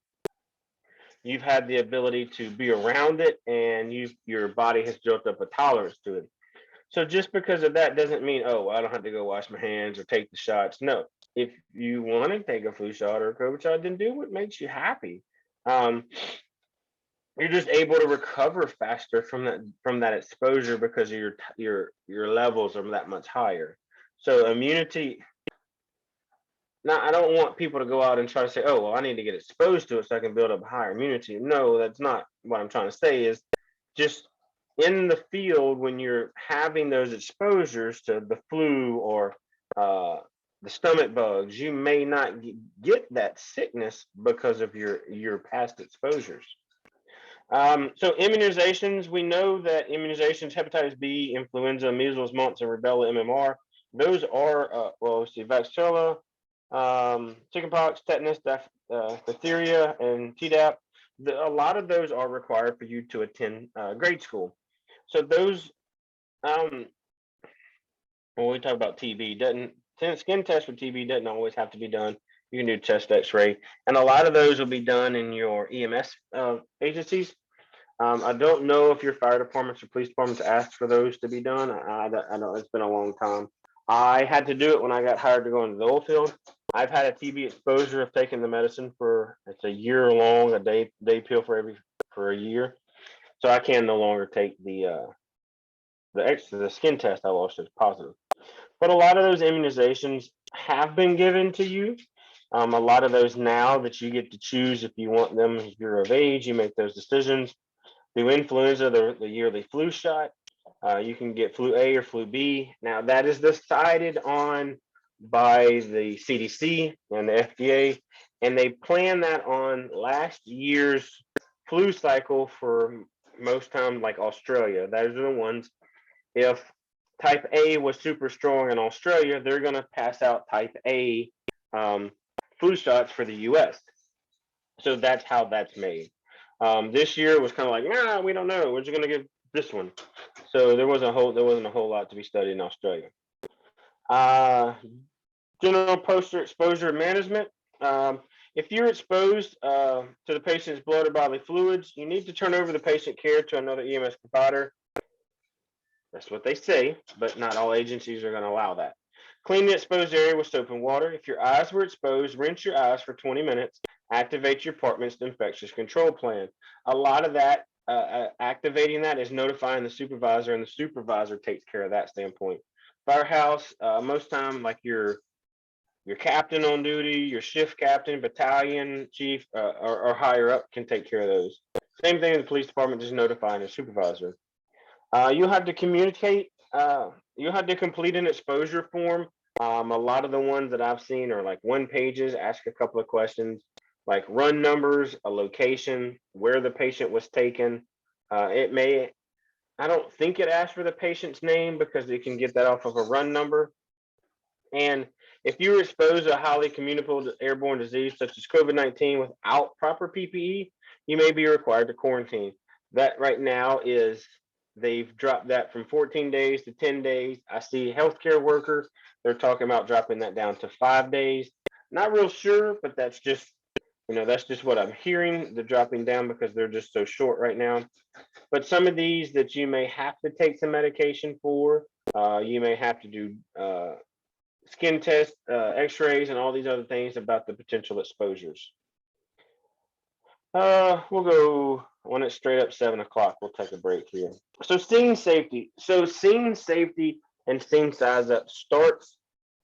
You've had the ability to be around it, and your body has built up a tolerance to it. So just because of that doesn't mean, oh, I don't have to go wash my hands or take the shots. No, if you want to take a flu shot or a COVID shot, then do what makes you happy. Um, you're just able to recover faster from that exposure because of your levels are that much higher. So immunity. Now, I don't want people to go out and try to say, oh, well, I need to get exposed to it so I can build up higher immunity. No, that's not what I'm trying to say. Is just in the field when you're having those exposures to the flu or uh, the stomach bugs, you may not get that sickness because of your past exposures. So immunizations, we know that immunizations, hepatitis B, influenza, measles, mumps, and rubella MMR, those are, well, let's see, varicella, chickenpox, tetanus, diphtheria, and Tdap. A lot of those are required for you to attend grade school. So those, when we talk about TB, skin test for TB doesn't always have to be done. You can do chest X-ray, and a lot of those will be done in your EMS agencies. I don't know if your fire departments or police departments asked for those to be done. I know it's been a long time. I had to do it when I got hired to go into the oil field. I've had a TB exposure of taking the medicine for it's a year long, a day pill for a year. So I can no longer take the skin test I lost is positive. But a lot of those immunizations have been given to you. A lot of those now that you get to choose if you want them. If you're of age, you make those decisions. The influenza, the yearly flu shot. You can get flu A or flu B. Now that is decided on by the CDC and the FDA, and they plan that on last year's flu cycle for most time, like Australia. Those are the ones. If type A was super strong in Australia, they're going to pass out type A um, flu shots for the US. So that's how that's made. This year was kind of like, nah, we don't know. We're just going to give this one. So there wasn't a whole lot to be studied in Australia. General poster exposure management. If you're exposed to the patient's blood or bodily fluids, you need to turn over the patient care to another EMS provider. That's what they say, but not all agencies are going to allow that. Clean the exposed area with soap and water. If your eyes were exposed, rinse your eyes for 20 minutes. Activate your department's infectious control plan. A lot of that, activating that is notifying the supervisor, and the supervisor takes care of that standpoint. Firehouse, most time, like your captain on duty, your shift captain, battalion chief, or higher up can take care of those. Same thing in the police department, just notifying the supervisor. You have to communicate. You have to complete an exposure form. A lot of the ones that I've seen are like one pages, ask a couple of questions, like run numbers, a location, where the patient was taken. I don't think it asks for the patient's name because you can get that off of a run number. And if you were exposed to a highly communicable airborne disease such as COVID-19 without proper PPE, you may be required to quarantine. That right now is they've dropped that from 14 days to 10 days. I see healthcare workers, they're talking about dropping that down to 5 days. Not real sure, but that's just what I'm hearing. They're dropping down because they're just so short right now. But some of these that you may have to take some medication for, you may have to do skin tests, x-rays, and all these other things about the potential exposures. We'll go when it's straight up 7 o'clock, we'll take a break here. So scene safety. So scene safety and scene size up starts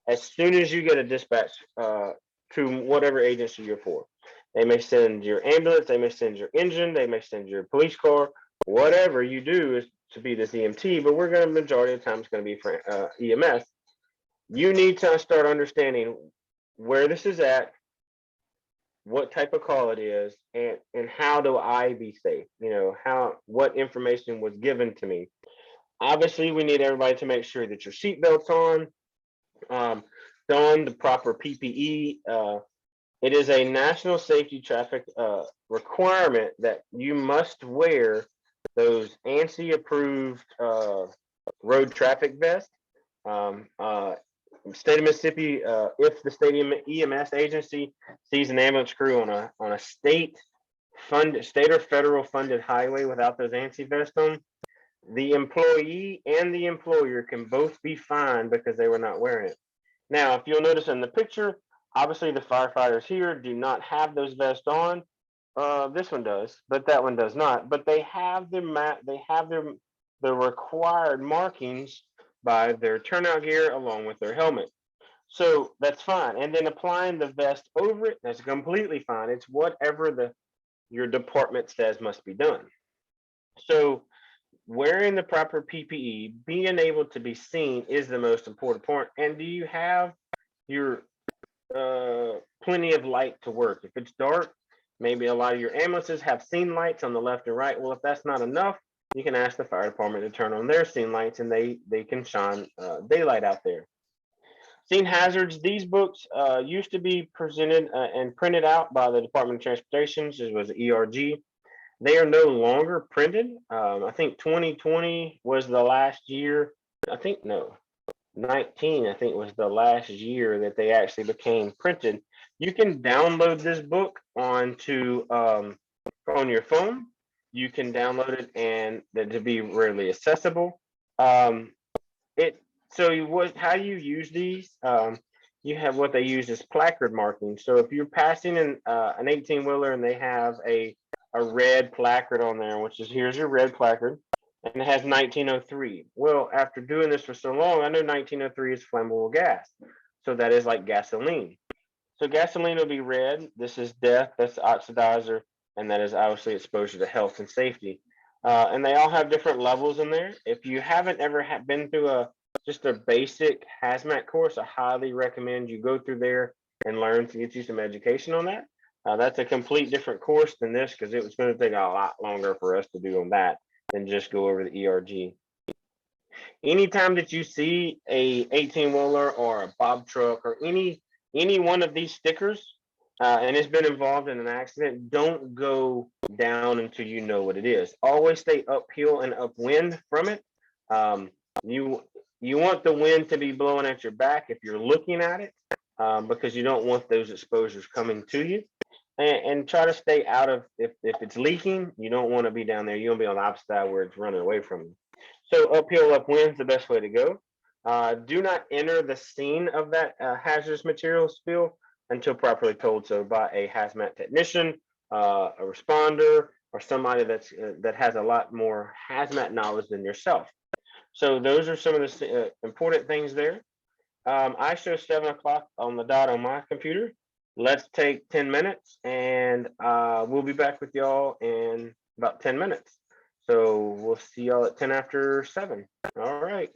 as soon as you get a dispatch to whatever agency you're for. They may send your ambulance, they may send your engine, they may send your police car. Whatever you do is to be this EMT, but we're going to majority of the time it's going to be for EMS. You need to start understanding where this is at, what type of call it is, and how do I be safe? You know, what information was given to me. Obviously, we need everybody to make sure that your seatbelt's on, don the proper PPE. It is a national safety traffic requirement that you must wear those ANSI approved road traffic vests. Um, uh, State of Mississippi, if the state EMS agency sees an ambulance crew on a state or federal funded highway without those ANSI vests on, the employee and the employer can both be fined because they were not wearing it. Now, if you'll notice in the picture, obviously the firefighters here do not have those vests on. This one does, but that one does not. But they have the required markings by their turnout gear along with their helmet. So that's fine. And then applying the vest over it, that's completely fine. It's whatever your department says must be done. So wearing the proper PPE, being able to be seen is the most important part. And do you have your plenty of light to work? If it's dark, maybe a lot of your ambulances have scene lights on the left and right. Well, if that's not enough, you can ask the fire department to turn on their scene lights, and they can shine daylight out there. Scene hazards. These books used to be presented and printed out by the Department of Transportation. This was ERG. They are no longer printed. I think 2020 was the last year. I think no, 19 I think was the last year that they actually became printed. You can download this book onto on your phone. You can download it and to be readily accessible. It so how you use these? You have what they use as placard marking. So if you're passing an 18-wheeler and they have a red placard on there, which is here's your red placard, and it has 1903. Well, after doing this for so long, I know 1903 is flammable gas. So that is like gasoline. So gasoline will be red. This is death, that's the oxidizer, and that is obviously exposure to health and safety. And they all have different levels in there. If you haven't ever been through just a basic hazmat course, I highly recommend you go through there and learn to get you some education on that. That's a complete different course than this because it was going to take a lot longer for us to do on that than just go over the ERG. Anytime that you see a 18-wheeler or a bob truck or any one of these stickers and it's been involved in an accident, don't go down until you know what it is. Always stay uphill and upwind from it. You want the wind to be blowing at your back if you're looking at it because you don't want those exposures coming to you. And try to stay out of, if it's leaking, you don't want to be down there. You want to be on the opposite side where it's running away from you. So uphill, upwind is the best way to go. Do not enter the scene of that hazardous material spill until properly told so by a hazmat technician, a responder, or somebody that has a lot more hazmat knowledge than yourself. So those are some of the important things there. I show 7 o'clock on the dot on my computer. Let's take 10 minutes and we'll be back with y'all in about 10 minutes. So we'll see y'all at 10 after 7. All right.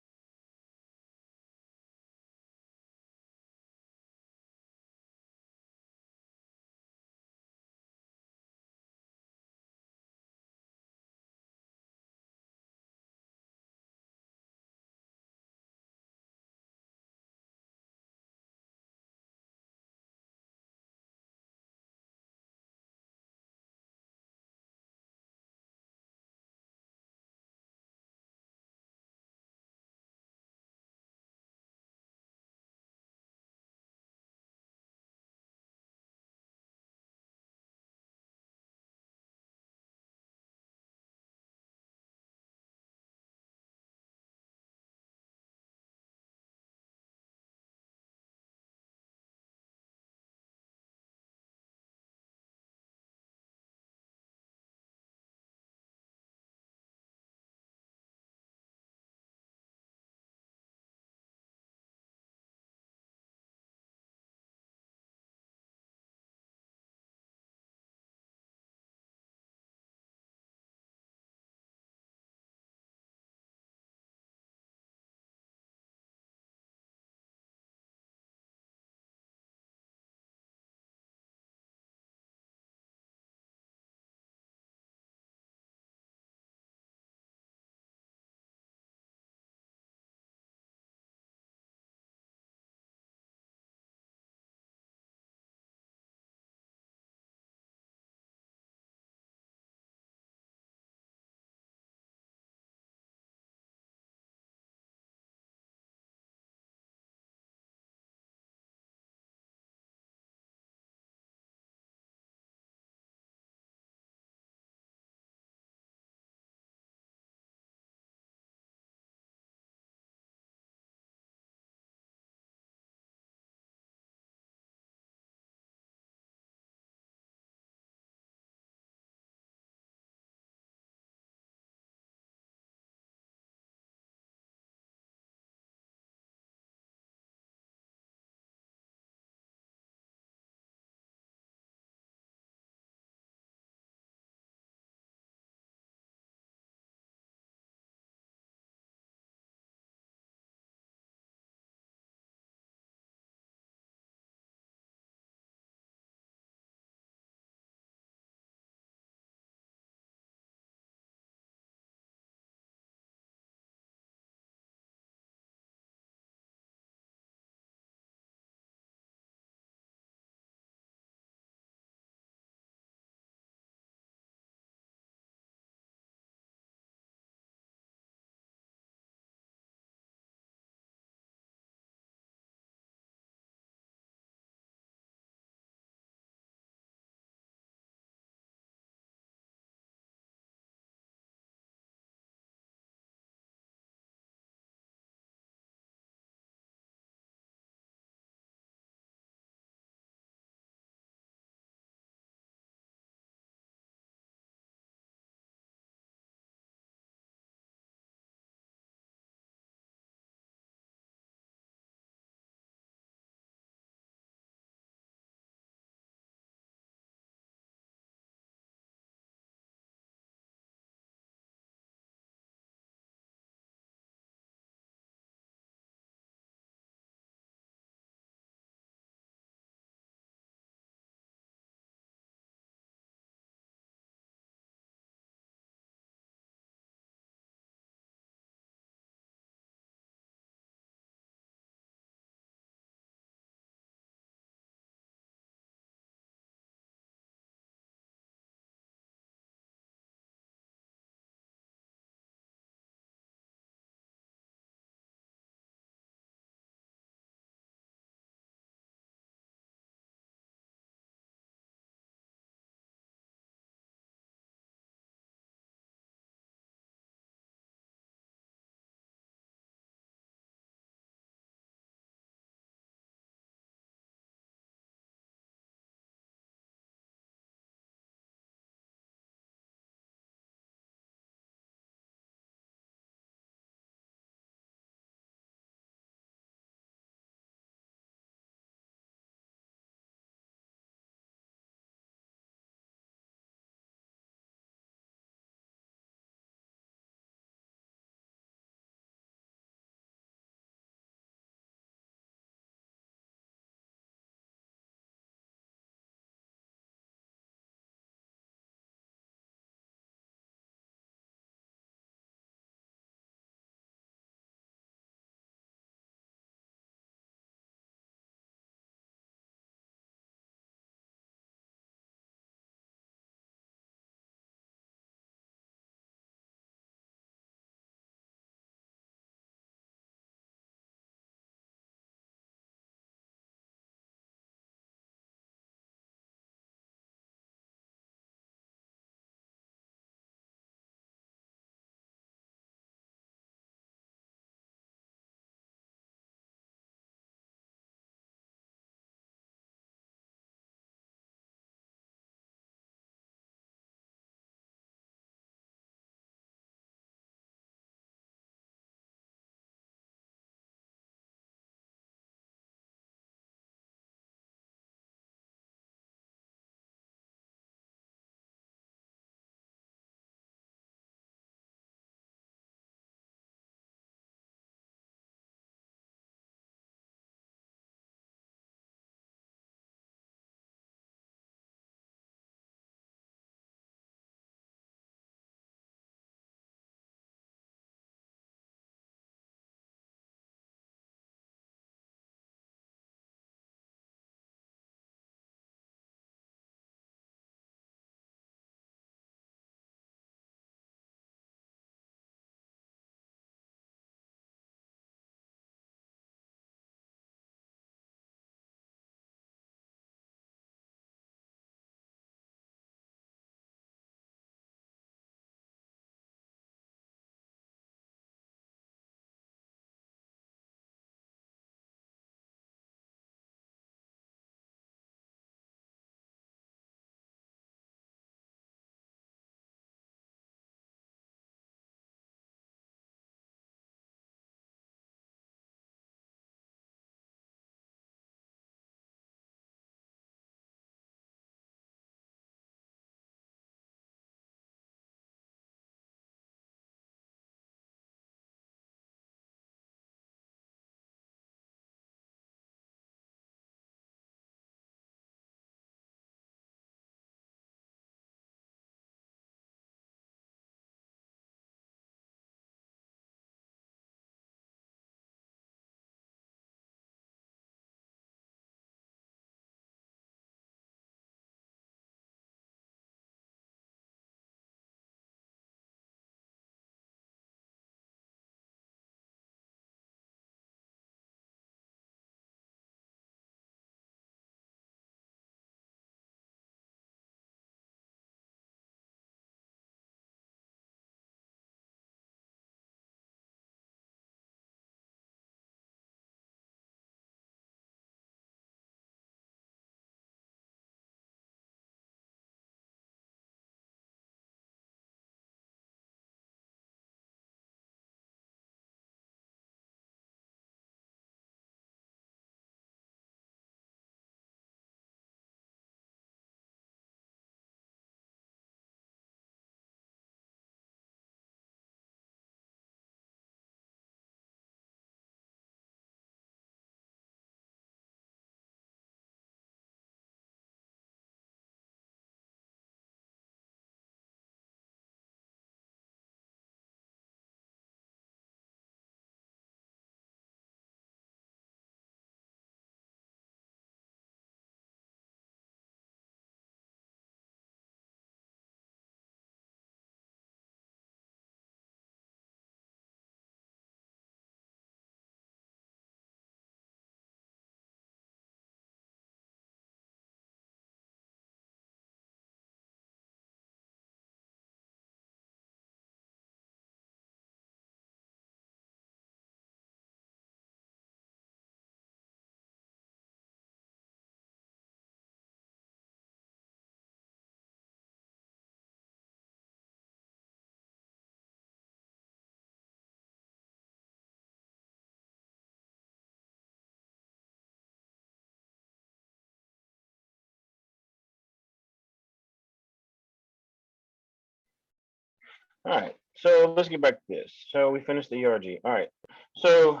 All right, so let's get back to this. So we finished the ERG. All right, so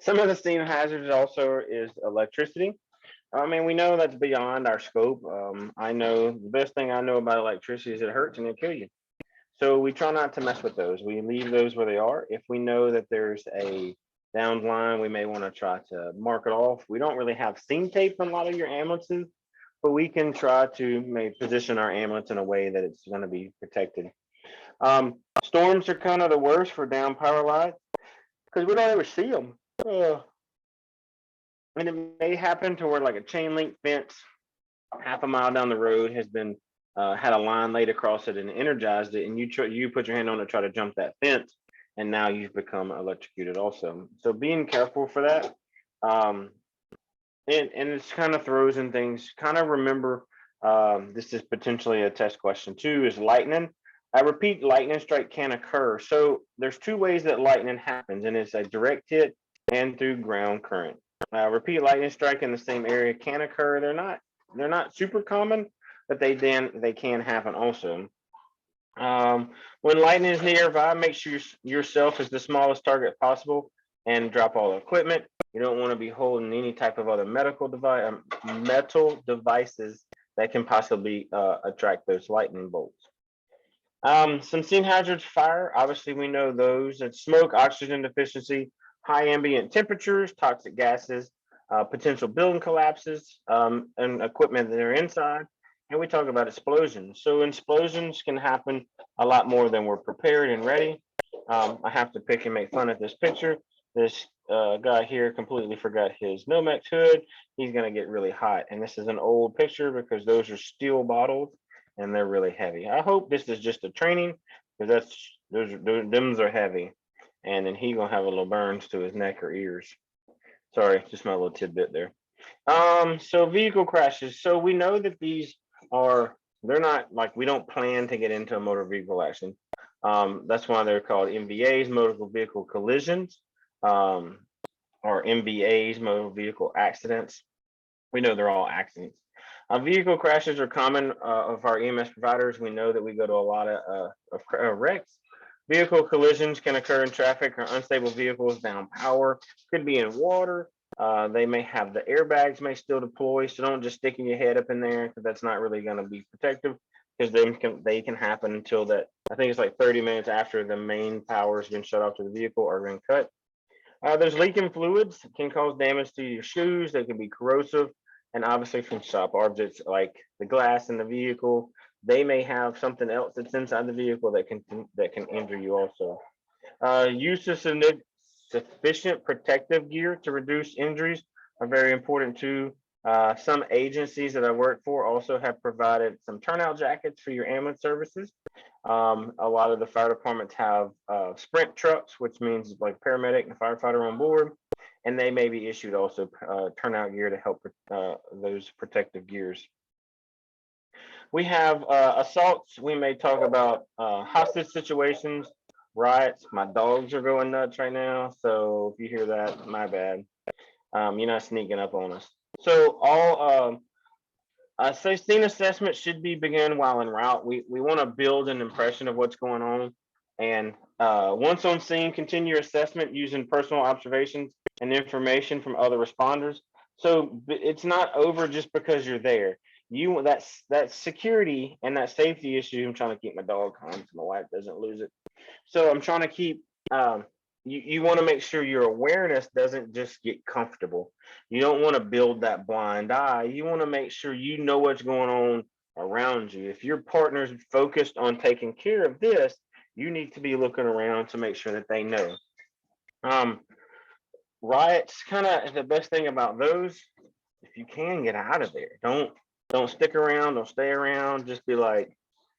some of the steam hazards also is electricity. I mean, we know that's beyond our scope. I know the best thing I know about electricity is it hurts and it kill you. So we try not to mess with those. We leave those where they are. If we know that there's a downed line, we may want to try to mark it off. We don't really have seam tape in a lot of your ambulances, but we can try to maybe position our ambulance in a way that it's going to be protected. Storms are kind of the worst for down power lines because we don't ever see them. And it may happen to where like a chain link fence half a mile down the road has been had a line laid across it and energized it, and you put your hand on it, try to jump that fence, and now you've become electrocuted also. So being careful for that. Um, and it's kind of throws in things. Kind of remember, this is potentially a test question too. Is lightning? I repeat, lightning strike can occur. So there's two ways that lightning happens, and it's a direct hit and through ground current. Repeat lightning strike in the same area can occur. They're not super common, but they can happen also. When lightning is nearby, make sure yourself is the smallest target possible and drop all equipment. You don't want to be holding any type of other metal devices that can possibly attract those lightning bolts. Some scene hazards, fire. Obviously, we know those. It's smoke, oxygen deficiency, high ambient temperatures, toxic gases, potential building collapses, and equipment that are inside. And we talk about explosions. So explosions can happen a lot more than we're prepared and ready. I have to pick and make fun of this picture. This guy here completely forgot his Nomex hood. He's gonna get really hot. And this is an old picture because those are steel bottles and they're really heavy. I hope this is just a training because those are heavy. And then he gonna have a little burns to his neck or ears. Sorry, just my little tidbit there. So vehicle crashes. So we know that they're not like we don't plan to get into a motor vehicle accident. That's why they're called MVAs, motor vehicle collisions, um, or MVAs, motor vehicle accidents. We know they're all accidents. Vehicle crashes are common of our EMS providers. We know that we go to a lot of wrecks. Vehicle collisions can occur in traffic or unstable vehicles down power, could be in water. They may have the airbags may still deploy, so don't just stick your head up in there because that's not really going to be protective because they can happen until that. I think it's like 30 minutes after the main power has been shut off to the vehicle or been cut. There's leaking fluids can cause damage to your shoes. They can be corrosive, and obviously from sharp objects like the glass in the vehicle, they may have something else that's inside the vehicle that can injure you also. Use of sufficient protective gear to reduce injuries are very important too. Some agencies that I work for also have provided some turnout jackets for your ambulance services. A lot of the fire departments have sprint trucks, which means like paramedic and firefighter on board, and they may be issued also turnout gear to help those protective gears. We have assaults. We may talk about hostage situations, riots. My dogs are going nuts right now, so if you hear that, my bad. You're not sneaking up on us. So I say scene assessment should be begun while en route. We want to build an impression of what's going on, and once on scene, continue assessment using personal observations and information from other responders. So it's not over just because you're there. That security and that safety issue. I'm trying to keep my dog calm so my wife doesn't lose it. So I'm trying to keep you want to make sure your awareness doesn't just get comfortable. You don't want to build that blind eye. You want to make sure you know what's going on around you. If your partner's focused on taking care of this, you need to be looking around to make sure that they know. Um, Riots, kind of the best thing about those, if you can get out of there, don't stick around, don't stay around. Just be like,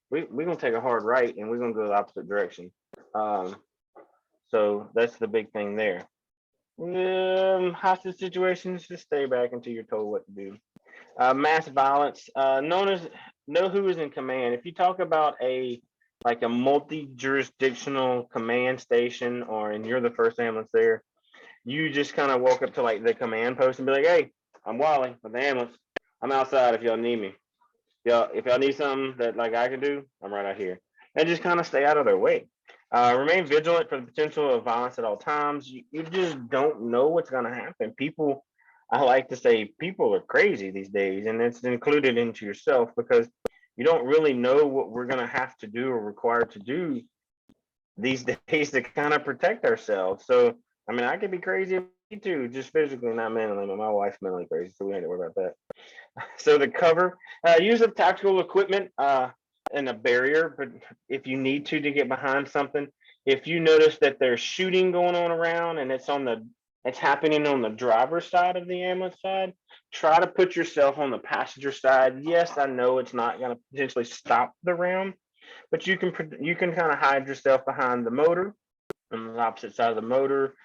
we're gonna take a hard right and we're gonna go the opposite direction. Um, so that's the big thing there. Hostage situations, just stay back until you're told what to do. Mass violence, known as know who is in command. If you talk about a like a multi-jurisdictional command station, or and you're the first ambulance there, you just kind of walk up to like the command post and be like, "Hey, I'm Wally with the ambulance. I'm outside if y'all need me. If y'all need something that like I can do, I'm right out here." and just kind of stay out of their way. Remain vigilant for the potential of violence at all times. You just don't know what's going to happen. People, I like to say, people are crazy these days, and it's included into yourself because you don't really know what we're going to have to do or required to do these days to kind of protect ourselves. So, I mean, I could be crazy too, just physically, not mentally. But my wife's mentally crazy, so we ain't to worry about that. So the cover, use of tactical equipment and a barrier, but if you need to get behind something, if you notice that there's shooting going on around and it's happening on the driver's side of the ambulance side, try to put yourself on the passenger side. Yes, I know it's not going to potentially stop the round, but you can kind of hide yourself behind the motor on the opposite side of the motor,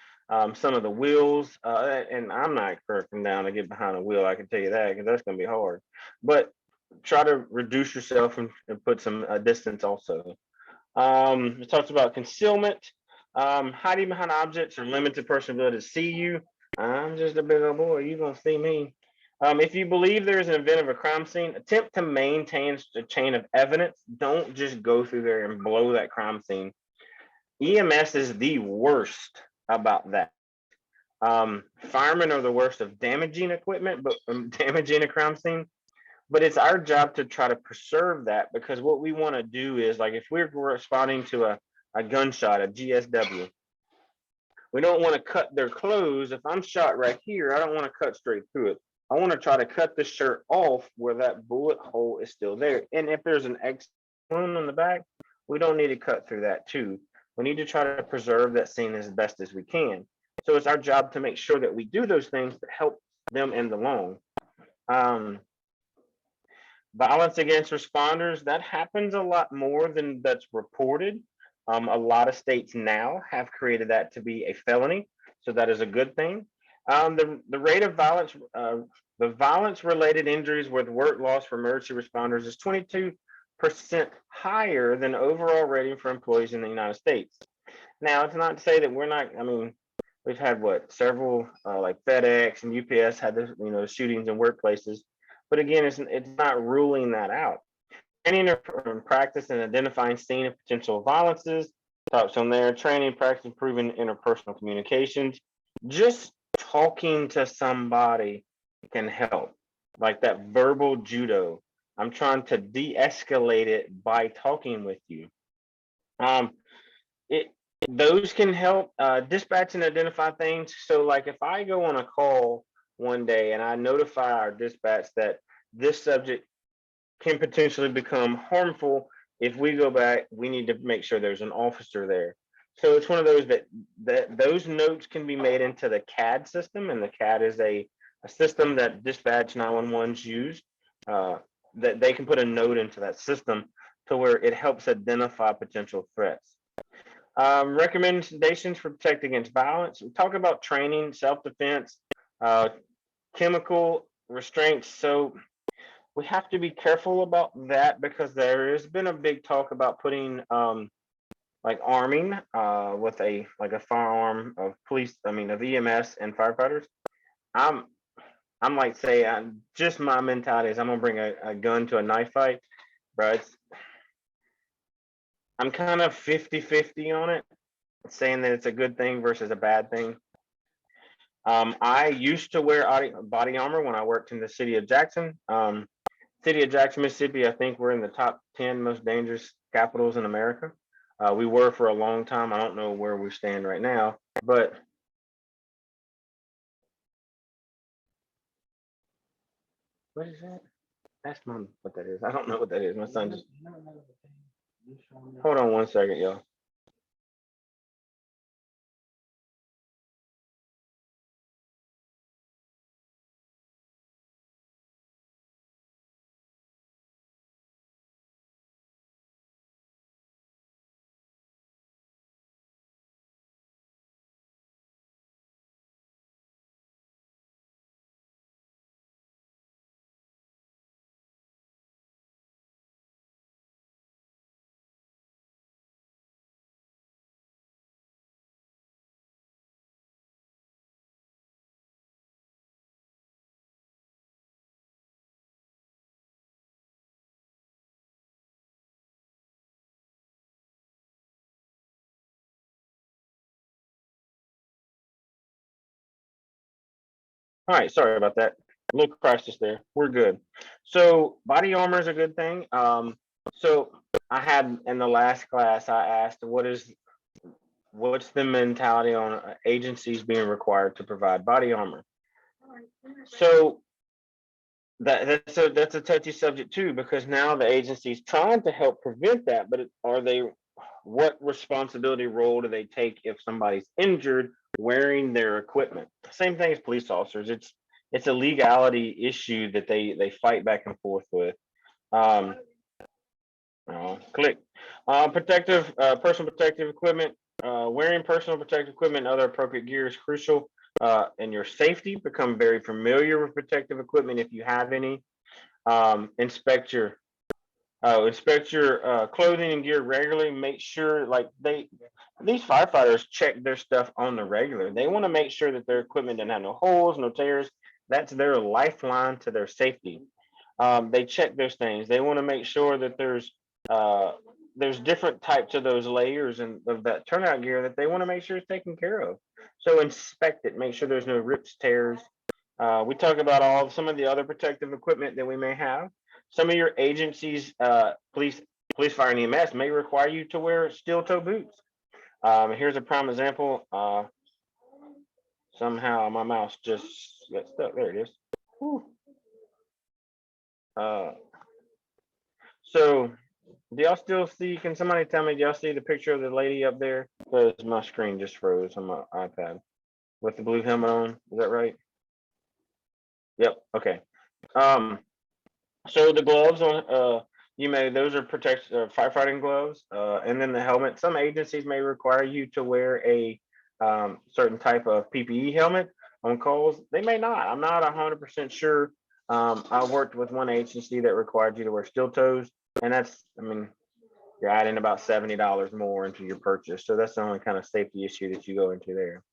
some of the wheels, and I'm not cracking down to get behind a wheel. I can tell you that because that's going to be hard. But try to reduce yourself and put some distance also. It talks about concealment, hiding behind objects or limited person ability to see you. I'm just a big old boy. You're going to see me. If you believe there's an event of a crime scene, attempt to maintain a chain of evidence. Don't just go through there and blow that crime scene. EMS is the worst about that. Firemen are the worst of damaging equipment, but damaging a crime scene. But it's our job to try to preserve that because what we want to do is like if we're responding to a gunshot, a GSW, we don't want to cut their clothes. If I'm shot right here, I don't want to cut straight through it. I want to try to cut the shirt off where that bullet hole is still there. And if there's an X wound on the back, we don't need to cut through that too. We need to try to preserve that scene as best as we can. So it's our job to make sure that we do those things that help them in the long. Um, Violence against responders, that happens a lot more than that's reported. A lot of states now have created that to be a felony, so that is a good thing. The rate of violence, the violence related injuries with work loss for emergency responders is 22% higher than overall rating for employees in the United States. Now, it's not to say that we're not, I mean, we've had what several like FedEx and UPS had the shootings in workplaces, but again, it's not ruling that out. Training or practice and identifying scene of potential violences. Talks on there. Training, practice, improving interpersonal communications. Just talking to somebody can help. Like that verbal judo. I'm trying to de-escalate it by talking with you. It those can help dispatch and identify things. So like if I go on a call one day and I notify our dispatch that this subject can potentially become harmful, if we go back, we need to make sure there's an officer there. So it's one of those that those notes can be made into the CAD system, and the CAD is a system that dispatch 911s use. That they can put a note into that system to where it helps identify potential threats. Recommendations for protect against violence. We talk about training, self-defense, chemical restraints. So we have to be careful about that because there has been a big talk about putting like arming with a firearm of police, I mean of EMS and firefighters. I'm I'm like say just my mentality is I'm gonna bring a gun to a knife fight, bro. I'm kind of 50-50 on it, saying that it's a good thing versus a bad thing. I used to wear body armor when I worked in the city of Jackson. City of Jackson, Mississippi, I think we're in the top 10 most dangerous capitals in America. We were for a long time. I don't know where we stand right now, but what is that? That's what that is. I don't know what that is. My son just hold on 1 second, y'all. All right, sorry about that. A little crisis there. We're good. So body armor is a good thing. So I had in the last class, I asked what's the mentality on agencies being required to provide body armor. So that's a touchy subject too, because now the agency's trying to help prevent that, but what responsibility role do they take if somebody's injured wearing their equipment? Same thing as police officers. It's a legality issue that they fight back and forth with. Um, click. Personal protective equipment. Wearing personal protective equipment and other appropriate gear is crucial in your safety. Become very familiar with protective equipment if you have any. Inspect your clothing and gear regularly. Make sure these firefighters check their stuff on the regular. They want to make sure that their equipment doesn't have no holes, no tears. That's their lifeline to their safety. They check those things. They want to make sure that there's different types of those layers and of that turnout gear that they want to make sure it's taken care of. So inspect it, make sure there's no rips, tears. We talk about some of the other protective equipment that we may have. Some of your agencies, police, fire, and EMS may require you to wear steel toe boots. Here's a prime example. Somehow my mouse just got stuck. There it is. Whew. So do y'all still see? Can somebody tell me? Do y'all see the picture of the lady up there? Because my screen just froze on my iPad with the blue helmet on. Is that right? Yep. Okay. So the gloves on those are firefighting gloves, and then the helmet. Some agencies may require you to wear a certain type of PPE helmet on calls. They may not. I'm not 100% sure. I worked with one agency that required you to wear steel toes, and you're adding about $70 more into your purchase. So that's the only kind of safety issue that you go into there.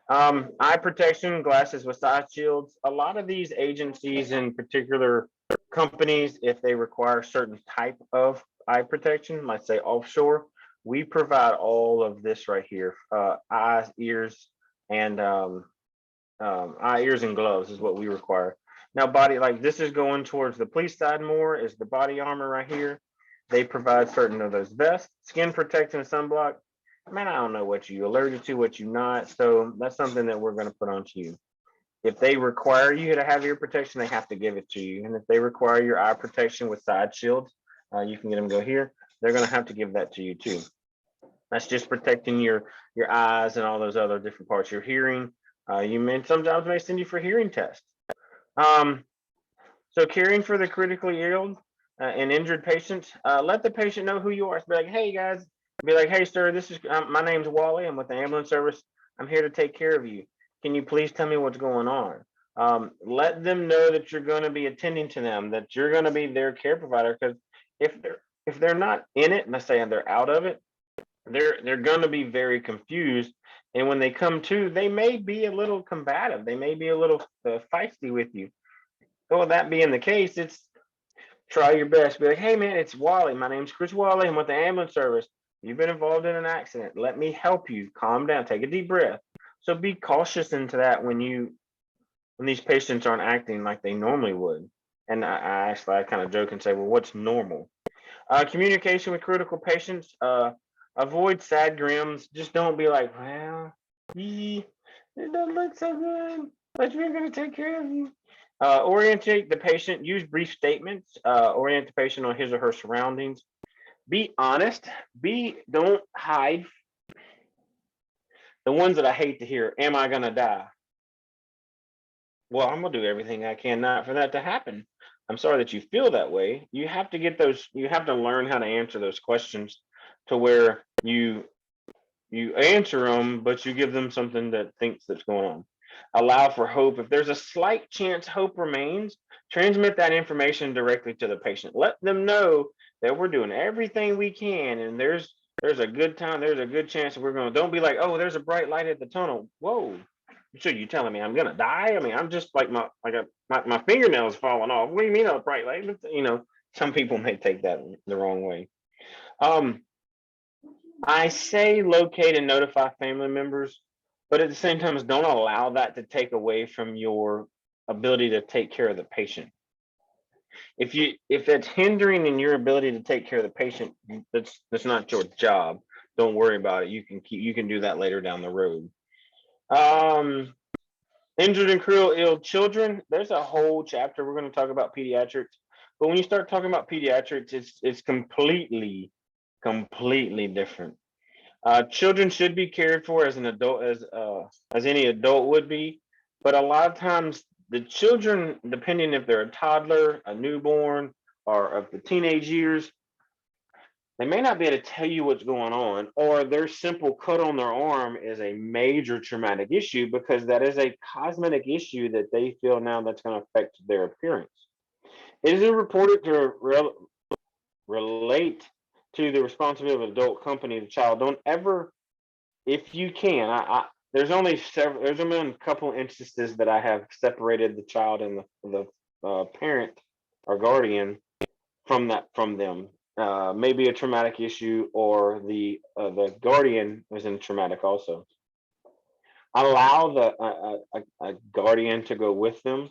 Eye protection, glasses with side shields. A lot of these agencies, in particular companies, if they require certain type of eye protection, let's say offshore, we provide all of this right here. Eyes, ears, and ears and gloves is what we require. Now, this is going towards the police side more, is the body armor right here. They provide certain of those vests, skin protection, sunblock. Man, I don't know what you allergic to, what you not. So that's something that we're going to put onto you. If they require you to have ear protection, they have to give it to you. And if they require your eye protection with side shields, you can get them go here. They're going to have to give that to you too. That's just protecting your eyes and all those other different parts. Your hearing. Sometimes may send you for hearing tests. So caring for the critically ill and injured patients, let the patient know who you are. So be like, hey guys, be like, hey sir, this is my name's Wally. I'm with the ambulance service. I'm here to take care of you. Can you please tell me what's going on? Let them know that you're going to be attending to them, that you're going to be their care provider. Because if they're not in it, let's say they're out of it, they're going to be very confused. And when they come to, they may be a little combative. They may be a little feisty with you. So with that being the case, it's try your best. Be like, hey man, it's Wally. My name's Chris Wally. I'm with the ambulance service. You've been involved in an accident. Let me help you. Calm down. Take a deep breath. So be cautious into that when these patients aren't acting like they normally would. And I kind of joke and say, well, what's normal? Communication with critical patients. Avoid sad grims. Just don't be like, well, it doesn't look so good, but we're going to take care of you. Orientate the patient. Use brief statements. Orient the patient on his or her surroundings. Be honest. Don't hide. The ones that I hate to hear, am I going to die? Well, I'm going to do everything I can not for that to happen. I'm sorry that you feel that way. You have to learn how to answer those questions to where you answer them, but you give them something that thinks that's going on. Allow for hope. If there's a slight chance hope remains, transmit that information directly to the patient. Let them know that we're doing everything we can, and there's a good chance that we're going to. Don't be like, oh, there's a bright light at the tunnel. Whoa. So you telling me I'm gonna die? I'm just like my fingernails falling off. What do you mean a bright light? Some people may take that the wrong way. I say locate and notify family members, but at the same time, don't allow that to take away from your ability to take care of the patient. If that's hindering in your ability to take care of the patient, that's not your job. Don't worry about it. You can do that later down the road. Injured and cruel ill children. There's a whole chapter we're going to talk about pediatrics, but when you start talking about pediatrics, it's completely different. Children should be cared for as an adult, as any adult would be, but a lot of times the children, depending if they're a toddler, a newborn, or of the teenage years, they may not be able to tell you what's going on, or their simple cut on their arm is a major traumatic issue because that is a cosmetic issue that they feel now that's going to affect their appearance. It is reported to relate to the responsibility of an adult company of the child. Don't ever, if you can, there's only a couple instances that I have separated the child and the parent or guardian from them. Maybe a traumatic issue, or the guardian was in traumatic also. Allow a guardian to go with them.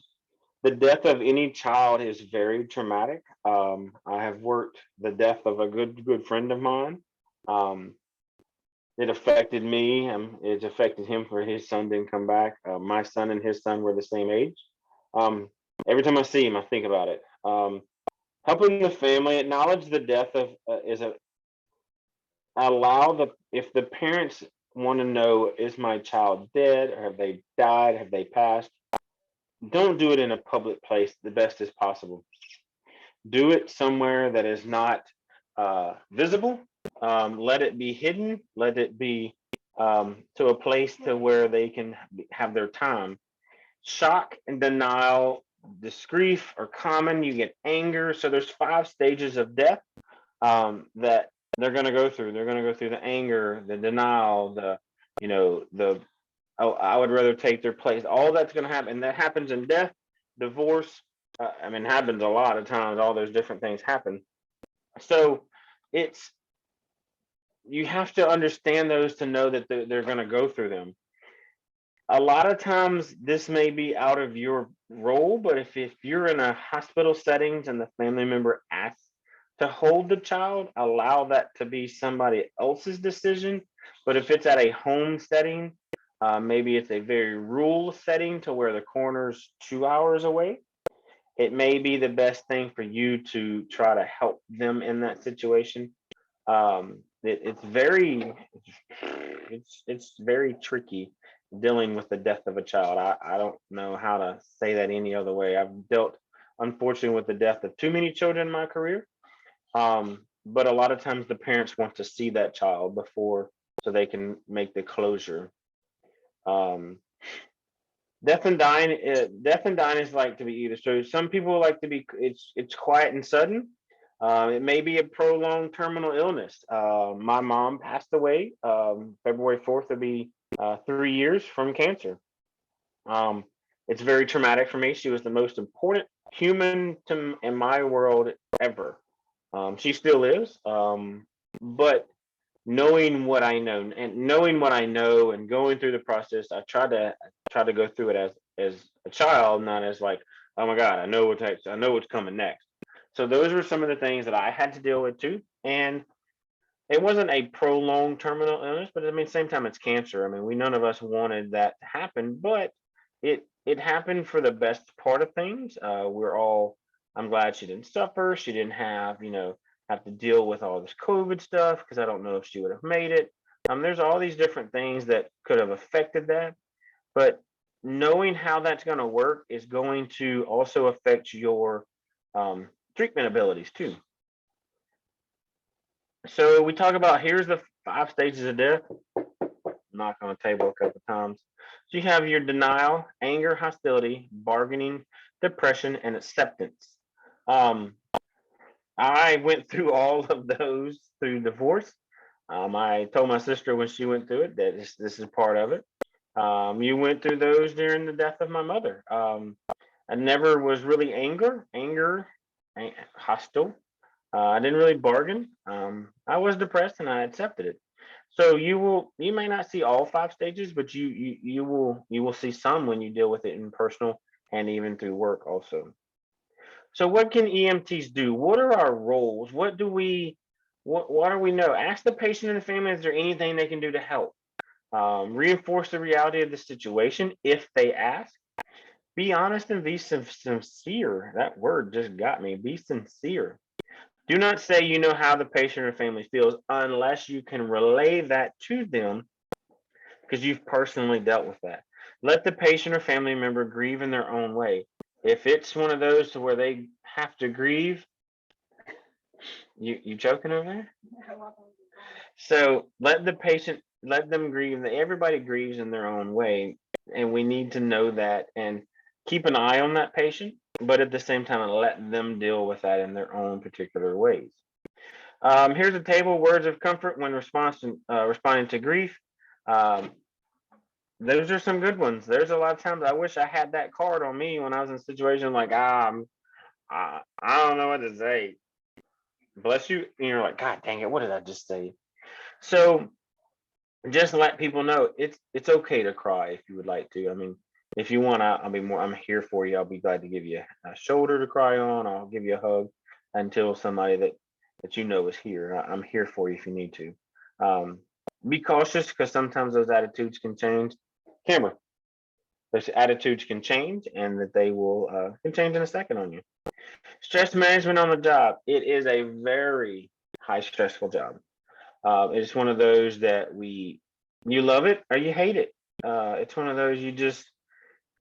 The death of any child is very traumatic. I have worked the death of a good friend of mine. It affected me. It affected him for his son didn't come back. My son and his son were the same age. Every time I see him, I think about it. Helping the family acknowledge the death of if the parents want to know, is my child dead, or have they died, have they passed? Don't do it in a public place the best as possible. Do it somewhere that is not visible. Let it be hidden. Let it be to a place to where they can have their time. Shock and denial, disgrief are common. You get anger. So there's 5 stages of death that they're going to go through. They're going to go through the anger, the denial, I would rather take their place. All that's going to happen, and that happens in death, divorce. Happens a lot of times. All those different things happen. So you have to understand those to know that they're going to go through them. A lot of times this may be out of your role, but if you're in a hospital settings and the family member asks to hold the child, allow that to be somebody else's decision. But if it's at a home setting, maybe it's a very rural setting to where the coroner's 2 hours away, it may be the best thing for you to try to help them in that situation. It's very tricky dealing with the death of a child. I don't know how to say that any other way. I've dealt, unfortunately, with the death of too many children in my career. But a lot of times the parents want to see that child before, so they can make the closure. Death and dying is like to be either. So some people like to be, it's quiet and sudden. It may be a prolonged terminal illness. My mom passed away February 4th. It'll be 3 years from cancer. It's very traumatic for me. She was the most important human in my world ever. She still is. But knowing what I know and going through the process, I try to go through it as a child, not as like, oh my God, I know what's coming next. So those were some of the things that I had to deal with too. And it wasn't a prolonged terminal illness, but same time, it's cancer. We none of us wanted that to happen, but it happened for the best part of things. I'm glad she didn't suffer. She didn't have to deal with all this COVID stuff, because I don't know if she would have made it. There's all these different things that could have affected that, but knowing how that's going to work is going to also affect your treatment abilities too. So we talk about, here's the 5 stages of death. Knock on the table a couple times. So you have your denial, anger, hostility, bargaining, depression, and acceptance. I went through all of those through divorce. I told my sister when she went through it that this is part of it. You went through those during the death of my mother. I never was really hostile. I didn't really bargain. I was depressed and I accepted it. So you may not see all 5 stages, but you will see some when you deal with it in personal and even through work also. So what can EMTs do? What are our roles? What do we know? Ask the patient and the family, is there anything they can do to help? Reinforce the reality of the situation if they ask. Be honest and be sincere. That word just got me. Be sincere. Do not say you know how the patient or family feels unless you can relay that to them because you've personally dealt with that. Let the patient or family member grieve in their own way. If it's one of those to where they have to grieve, you joking over there? So let them grieve. Everybody grieves in their own way, and we need to know that and keep an eye on that patient, but at the same time, let them deal with that in their own particular ways. Here's a table: words of comfort when responding to grief. Um, those are some good ones. There's a lot of times I wish I had that card on me when I was in a situation like, I don't know what to say. Bless you. And you're like, God dang it, what did I just say? So just let people know it's okay to cry if you would like to. I mean, if you want, I'll be more. I'm here for you. I'll be glad to give you a shoulder to cry on. I'll give you a hug until somebody that you know is here. I'm here for you if you need to. Um, be cautious because sometimes those attitudes can change. Camera, those attitudes can change, and that they will can change in a second on you. Stress management on the job. It is a very high stressful job. It's one of those that you love it or you hate it. It's one of those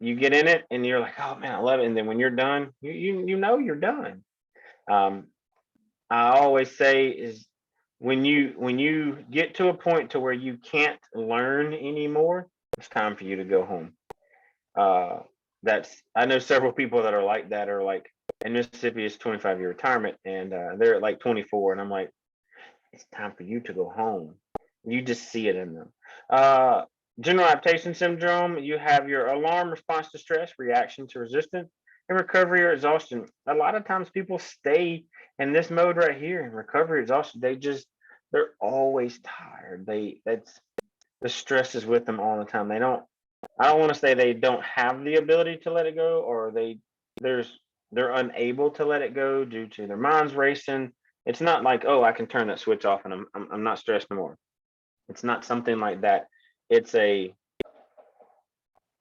you get in it and you're like, oh man, I love it. And then when you're done, you know you're done. Um, I always say is when you get to a point to where you can't learn anymore, it's time for you to go home. Uh, that's I know several people that are like that, are like in Mississippi it's 25-year retirement and they're at like 24 and I'm like, it's time for you to go home. You just see it in them. Uh, General adaptation syndrome, you have your alarm response to stress, reaction to resistance, and recovery or exhaustion. A lot of times people stay in this mode right here in recovery exhaustion. They're always tired. That's the stress is with them all the time. I don't want to say they don't have the ability to let it go, or there's they're unable to let it go due to their minds racing. It's not like, oh, I can turn that switch off and I'm not stressed anymore. It's not something like that. It's a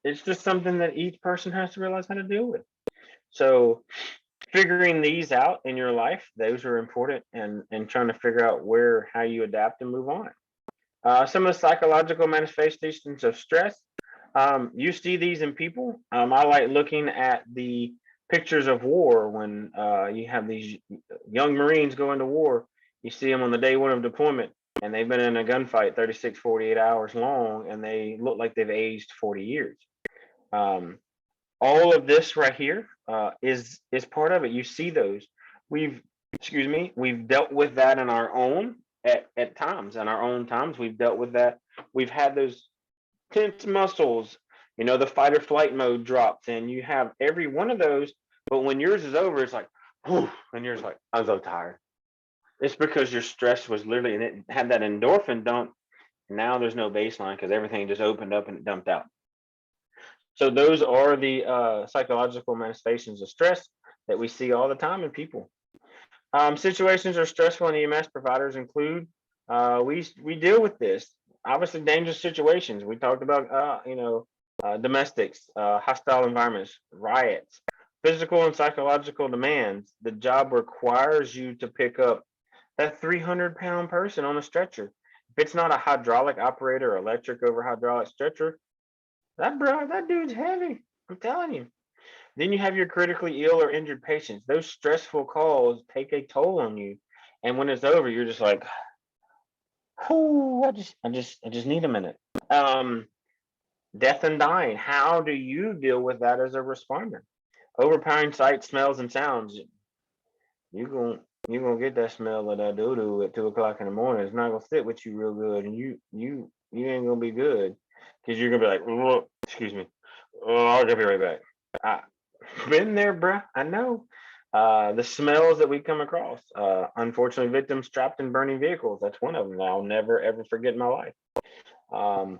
it's just something that each person has to realize how to deal with. So figuring these out in your life, those are important, and trying to figure out how you adapt and move on. Some of the psychological manifestations of stress. You see these in people. I like looking at the pictures of war when you have these young Marines go into war. You see them on the day one of deployment, and they've been in a gunfight 36, 48 hours long, and they look like they've aged 40 years. Um, all of this right here is part of it. You see those. We've we've dealt with that in our own at times. In our own times, we've dealt with that. We've had those tense muscles, the fight or flight mode drops, and you have every one of those. But when yours is over, it's like, whew, and you're just like, I'm so tired. It's because your stress was literally, and it had that endorphin dump. Now there's no baseline because everything just opened up and it dumped out. So those are the psychological manifestations of stress that we see all the time in people. Situations are stressful in EMS. Providers include. We deal with this. Obviously, dangerous situations. We talked about domestics, hostile environments, riots, physical and psychological demands. The job requires you to pick up that 300-pound person on a stretcher. If it's not a hydraulic operator or electric over hydraulic stretcher, that dude's heavy. I'm telling you. Then you have your critically ill or injured patients. Those stressful calls take a toll on you, and when it's over, you're just like, "Oh, I just need a minute." Um, Death and dying. How do you deal with that as a responder? Overpowering sights, smells, and sounds. You going you gonna get that smell of that doo doo at 2 o'clock in the morning. It's not gonna sit with you real good, and you ain't gonna be good because you're gonna be like, "Oh, excuse me, oh, I'll be right back." Been there, bruh. I know. The smells that we come across. Unfortunately, victims trapped in burning vehicles. That's one of them I'll never ever forget in my life. Um,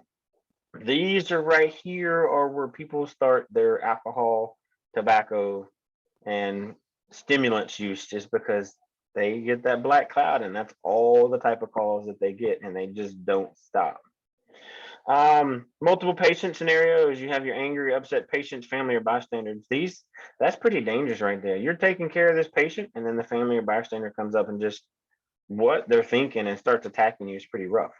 these are right here are where people start their alcohol tobacco, and stimulants use, just because they get that black cloud, and that's all the type of calls that they get, and they just don't stop. Multiple patient scenarios. You have your angry, upset patients, family, or bystanders. That's pretty dangerous right there. You're taking care of this patient, and then the family or bystander comes up and just what they're thinking and starts attacking you is pretty rough.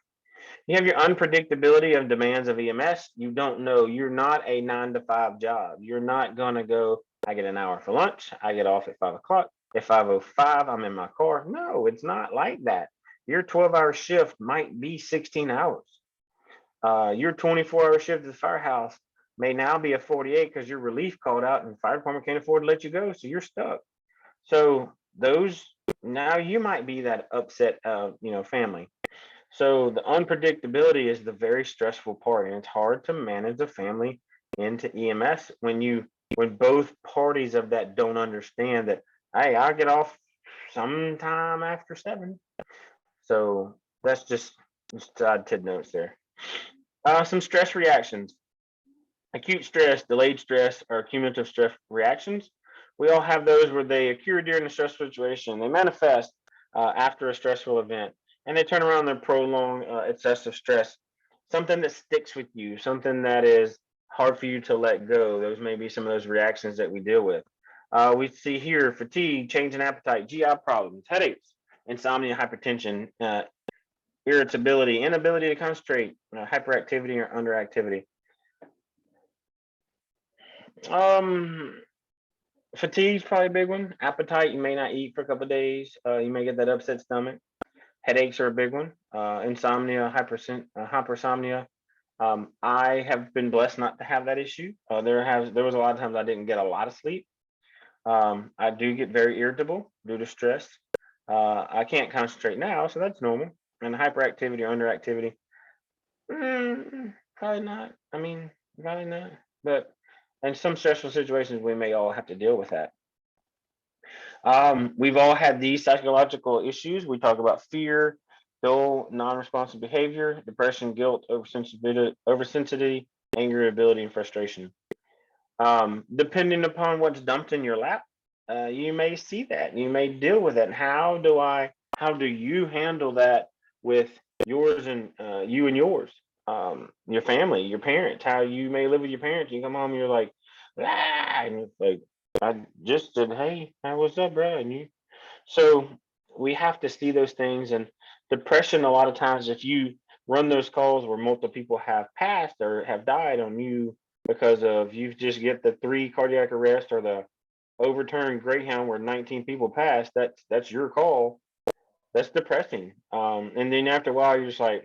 You have your unpredictability of demands of EMS. You don't know. You're not a 9 to 5 job. You're not gonna go, I get an hour for lunch, I get off at 5 o'clock. At 5:05, I'm in my car. No, it's not like that. Your 12-hour shift might be 16 hours. Your 24-hour shift at the firehouse may now be a 48 because your relief called out and the fire department can't afford to let you go, so you're stuck. So those, now you might be that upset family. So the unpredictability is the very stressful part, and it's hard to manage the family into EMS when both parties of that don't understand that, hey, I'll get off sometime after 7. So that's just odd tidnotes there. Some stress reactions. Acute stress, delayed stress, or cumulative stress reactions. We all have those where they occur during a stressful situation. They manifest after a stressful event, and they turn around their prolonged excessive stress. Something that sticks with you, something that is hard for you to let go. Those may be some of those reactions that we deal with. We see here fatigue, change in appetite, GI problems, headaches, insomnia, hypertension, irritability, inability to concentrate, hyperactivity or underactivity. Fatigue's probably a big one. Appetite, you may not eat for a couple of days. You may get that upset stomach. Headaches are a big one. Insomnia, hypersomnia. I have been blessed not to have that issue. There was a lot of times I didn't get a lot of sleep. I do get very irritable due to stress. I can't concentrate now, so that's normal. And hyperactivity or underactivity, probably not. I mean, probably not. But in some stressful situations, we may all have to deal with that. We've all had these psychological issues. We talk about fear, dull, non-responsive behavior, depression, guilt, oversensitivity, anger, irritability, and frustration. Depending upon what's dumped in your lap, you may see that. You may deal with it. And how do you handle that with yours and you and yours? Your family, your parents, how you may live with your parents. You come home, you're like, ah, and you're like, I just said, hey, what's up, bro? And you, so we have to see those things. And depression, a lot of times, if you run those calls where multiple people have passed or have died on you because of you just get the 3 cardiac arrest or the overturned Greyhound where 19 people passed, that's your call. That's depressing. And then after a while, you're just like,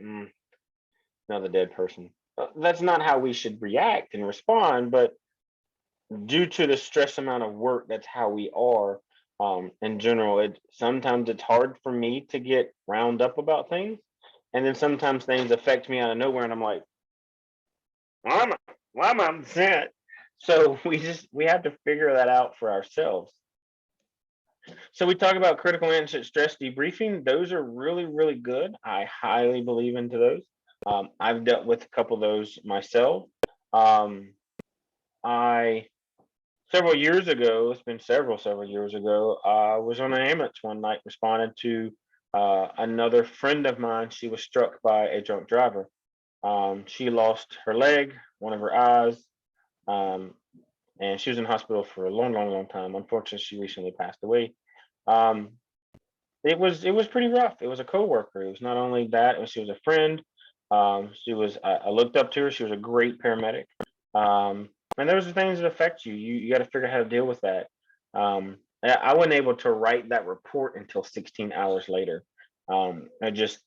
another dead person. That's not how we should react and respond, but due to the stress amount of work, that's how we are. In general, sometimes it's hard for me to get round up about things, and then sometimes things affect me out of nowhere, and I'm like, why am I upset? So we have to figure that out for ourselves. So we talk about critical incident stress debriefing. Those are really, really good. I highly believe into those. I've dealt with a couple of those myself. I Several years ago, it's been several years ago, I was on an ambulance one night, responded to another friend of mine. She was struck by a drunk driver. She lost her leg, one of her eyes, and she was in hospital for a long time. Unfortunately, she recently passed away. Um, it was pretty rough. It was a coworker. It was not only that, she was a friend. I looked up to her. She was a great paramedic. And those are things that affect you. You got to figure out how to deal with that. I wasn't able to write that report until 16 hours later. I just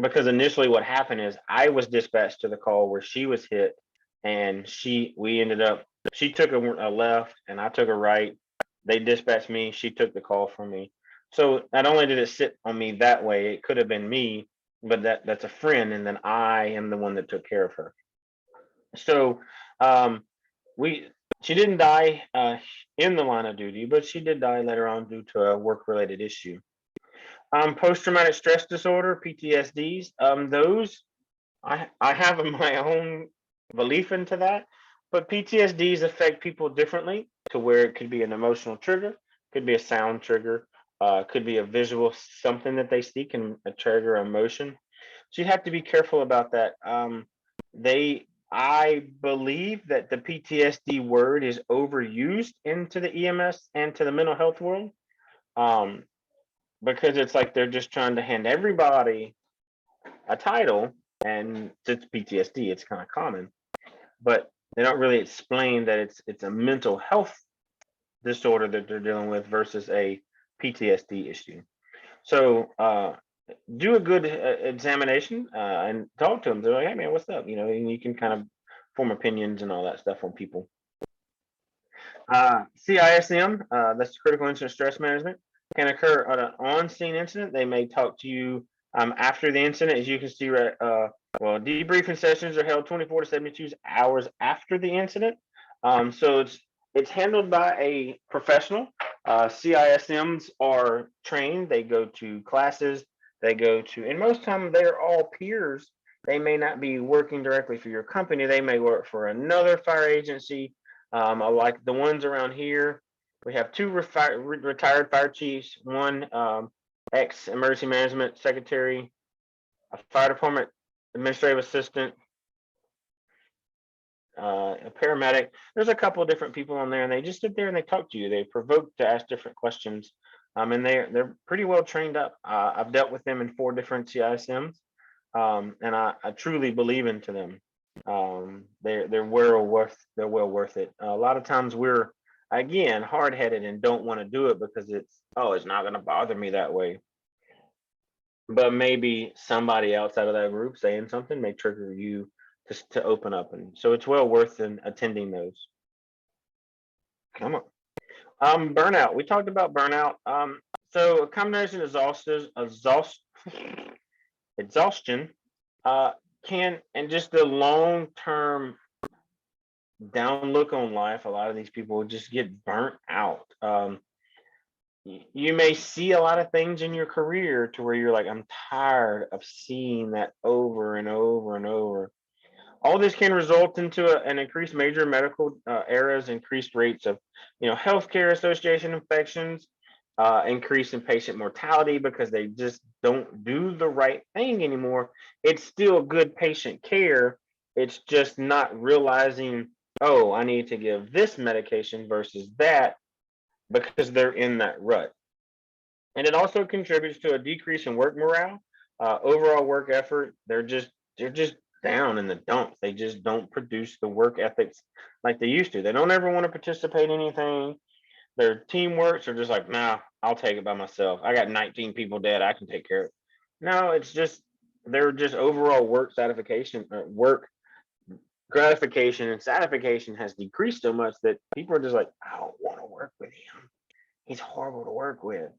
Because initially what happened is I was dispatched to the call where she was hit, and she took a left and I took a right. They dispatched me. She took the call from me. So not only did it sit on me that way, it could have been me, but that's a friend, and then I am the one that took care of her. So um, we she didn't die in the line of duty, but she did die later on due to a work-related issue. Post-traumatic stress disorder, PTSDs. Those I have my own belief into that. But PTSDs affect people differently to where it could be an emotional trigger, could be a sound trigger, could be a visual something that they see can trigger emotion. So you have to be careful about that. I believe that the PTSD word is overused into the EMS and to the mental health world, um, because it's like they're just trying to hand everybody a title, and it's PTSD. It's kind of common, but they don't really explain that it's a mental health disorder that they're dealing with versus a PTSD issue. So do a good examination and talk to them. They're like, hey man, what's up? And you can kind of form opinions and all that stuff on people. CISM, that's critical incident stress management, can occur on an on-scene incident. They may talk to you after the incident. As you can see, right, well, debriefing sessions are held 24 to 72 hours after the incident. So it's handled by a professional. CISMs are trained. They go to classes. And most time they're all peers. They may not be working directly for your company. They may work for another fire agency. I like the ones around here. We have two retired fire chiefs, one ex emergency management secretary, a fire department administrative assistant, a paramedic. There's a couple of different people on there, and they just sit there and they talk to you. They provoke to ask different questions, and they're pretty well trained up. I've dealt with them in 4 different CISMs, and I truly believe into them. They're well worth it. A lot of times we're again hard headed and don't want to do it because it's not going to bother me that way. But maybe somebody outside of that group saying something may trigger you to open up, and so it's well worth attending those. Come on. Burnout. We talked about burnout. So a combination of exhaustion, can and just the long term down look on life. A lot of these people just get burnt out. You may see a lot of things in your career to where you're like, I'm tired of seeing that over and over and over. All this can result into an increased major medical errors, increased rates of, healthcare association infections, increase in patient mortality because they just don't do the right thing anymore. It's still good patient care. It's just not realizing, oh, I need to give this medication versus that because they're in that rut. And it also contributes to a decrease in work morale, overall work effort. They're just down in the dumps. They just don't produce the work ethics like they used to. They don't ever want to participate in anything. Their teamworks are just like, nah, I'll take it by myself. I got 19 people dead. I can take care of it. No, it's just they're just overall work gratification and satisfaction has decreased so much that people are just like, I don't want to work with him. He's horrible to work with.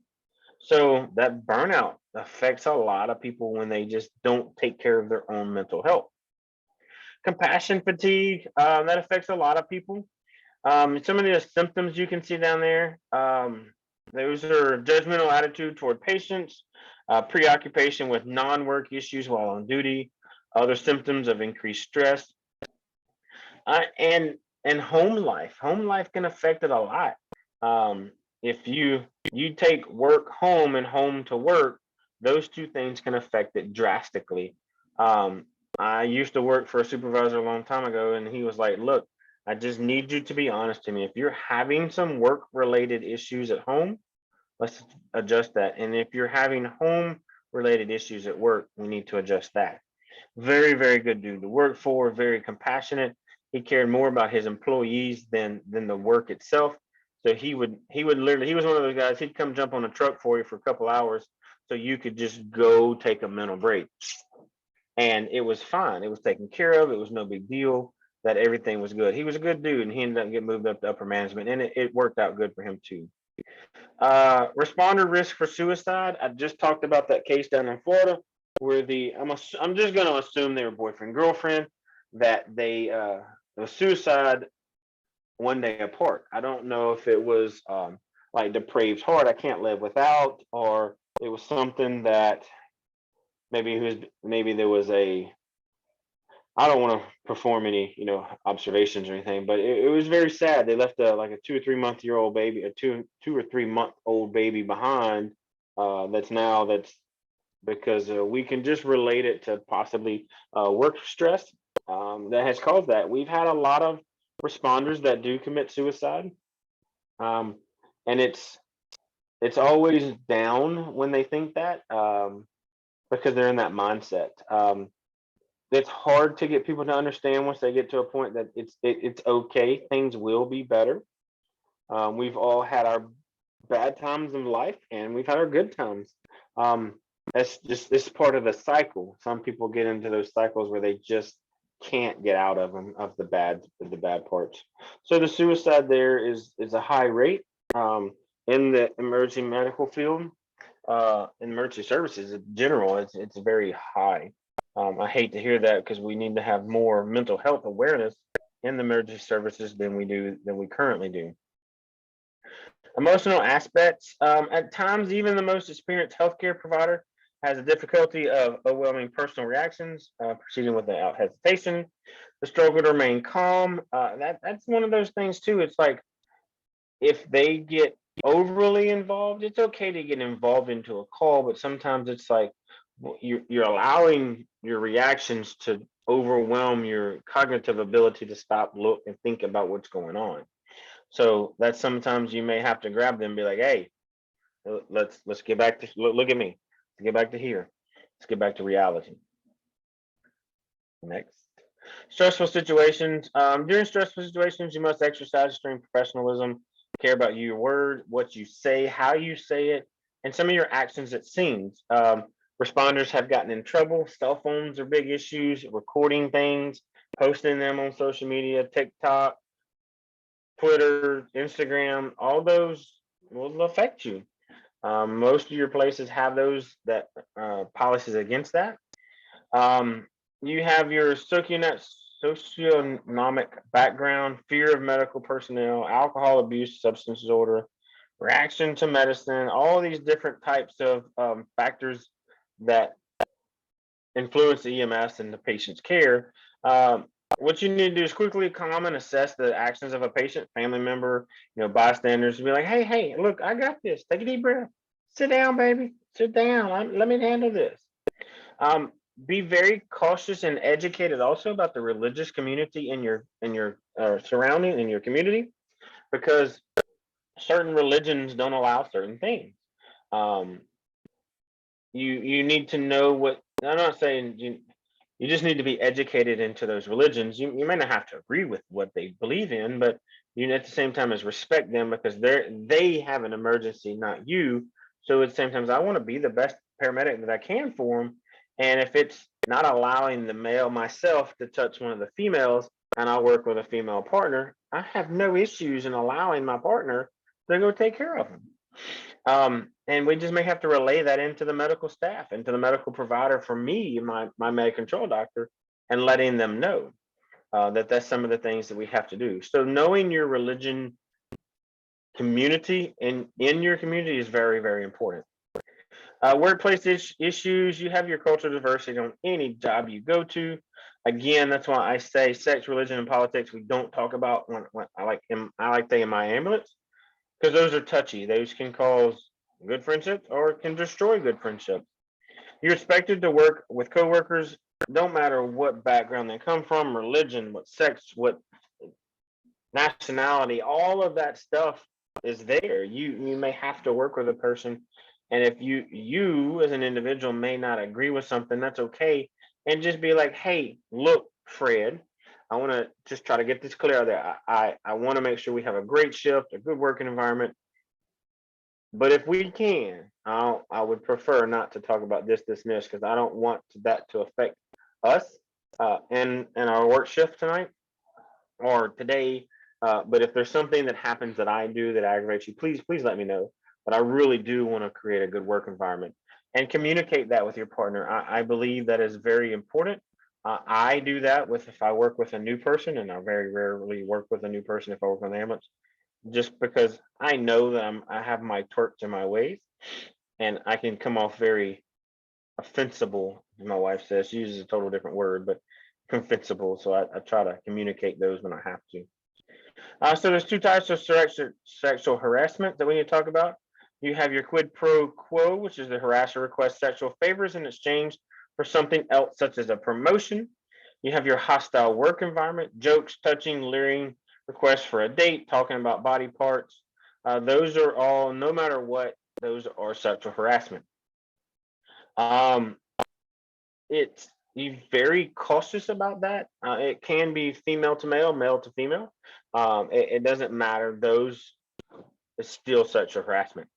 So that burnout affects a lot of people when they just don't take care of their own mental health. Compassion fatigue, that affects a lot of people. Some of the symptoms you can see down there, those are judgmental attitude toward patients, preoccupation with non-work issues while on duty, other symptoms of increased stress, and home life. Home life can affect it a lot. If you take work home and home to work, those two things can affect it drastically. I used to work for a supervisor a long time ago, and he was like, "Look, I just need you to be honest to me. If you're having some work related issues at home, let's adjust that. And if you're having home related issues at work, we need to adjust that." Very, very good dude to work for, very compassionate. He cared more about his employees than the work itself. So he would literally, he was one of those guys, he'd come jump on a truck for you for a couple hours so you could just go take a mental break. And it was fine. It was taken care of. It was no big deal. That everything was good. He was a good dude, and he ended up getting moved up to upper management, and it worked out good for him too. Responder risk for suicide. I just talked about that case down in Florida where I'm just going to assume they were boyfriend girlfriend, that it was suicide one day apart. I don't know if it was like depraved heart, I can't live without, or it was something that maybe there was a I don't want to perform any, observations or anything, but it was very sad. They left like a 2 or 3 month baby, a 2 or 3 month old baby behind. That's because we can just relate it to possibly work stress that has caused that. We've had a lot of responders that do commit suicide, um, and it's always down when they think that, because they're in that mindset. It's hard to get people to understand once they get to a point that it's okay. Things will be better. We've all had our bad times in life, and we've had our good times. Um, that's just it's part of the cycle. Some people get into those cycles where they just can't get out of them, of the bad parts. So the suicide there is a high rate in the emergency medical field. In emergency services in general, it's very high. I hate to hear that because we need to have more mental health awareness in the emergency services than we currently do. Emotional aspects. At times, even the most experienced healthcare provider has a difficulty of overwhelming personal reactions, proceeding without hesitation. The struggle to remain calm. That's one of those things too. It's like if they get overly involved, it's okay to get involved into a call, but sometimes it's like you're allowing your reactions to overwhelm your cognitive ability to stop, look, and think about what's going on. So that's sometimes you may have to grab them and be like, hey, let's get back to look at me. Let's get back to here. Let's get back to reality. Next. Stressful situations. During stressful situations, you must exercise extreme professionalism, care about your word, what you say, how you say it, and some of your actions at scenes. Responders have gotten in trouble. Cell phones are big issues, recording things, posting them on social media, TikTok, Twitter, Instagram, all those will affect you. Most of your places have those that policies against that. Um, you have your socioeconomic background, fear of medical personnel, alcohol abuse, substance disorder, reaction to medicine, all these different types of factors that influence the EMS and the patient's care. What you need to do is quickly calm and assess the actions of a patient, family member, bystanders, and be like, hey, look, I got this. Take a deep breath. Sit down, baby. Sit down. Let me handle this. Um, be very cautious and educated also about the religious community in your surrounding in your community, because certain religions don't allow certain things. Um, you need to know what. I'm not saying you just need to be educated into those religions. You may not have to agree with what they believe in, but you at the same time as respect them, because they have an emergency, not you. So at the same time, I want to be the best paramedic that I can for them. And if it's not allowing the male myself to touch one of the females, and I work with a female partner, I have no issues in allowing my partner to go take care of them. And we just may have to relay that into the medical staff, into the medical provider, for me, my med control doctor, and letting them know that that's some of the things that we have to do. So knowing your religion community in your community is very, very important. Workplace issues. You have your cultural diversity on any job you go to. Again, that's why I say sex, religion, and politics we don't talk about when I like they in my ambulance, because those are touchy. Those can cause good friendships or can destroy good friendships. You're expected to work with coworkers, don't matter what background they come from, religion, what sex, what nationality, all of that stuff is there. You may have to work with a person, and if you as an individual may not agree with something, that's okay. And just be like, hey, look, Fred, I want to just try to get this clear out there. I want to make sure we have a great shift, a good working environment. But if we can, I would prefer not to talk about this, this, because I don't want that to affect us in our work shift tonight or today. But if there's something that happens that I do that aggravates you, please let me know. But I really do want to create a good work environment and communicate that with your partner. I believe that is very important. I do that if I work with a new person, and I very rarely work with a new person if I work on the ambulance, just because I know that I have my torques and my ways, and I can come off very offensible. My wife says, she uses a total different word, but defensible. So I try to communicate those when I have to. So there's two types of sexual harassment that we need to talk about. You have your quid pro quo, which is the harasser requests sexual favors in exchange for something else, such as a promotion. You have your hostile work environment, jokes, touching, leering, requests for a date, talking about body parts. Those are all, no matter what, those are sexual harassment. It's you very cautious about that. It can be female to male to female. It doesn't matter. Those is still sexual harassment.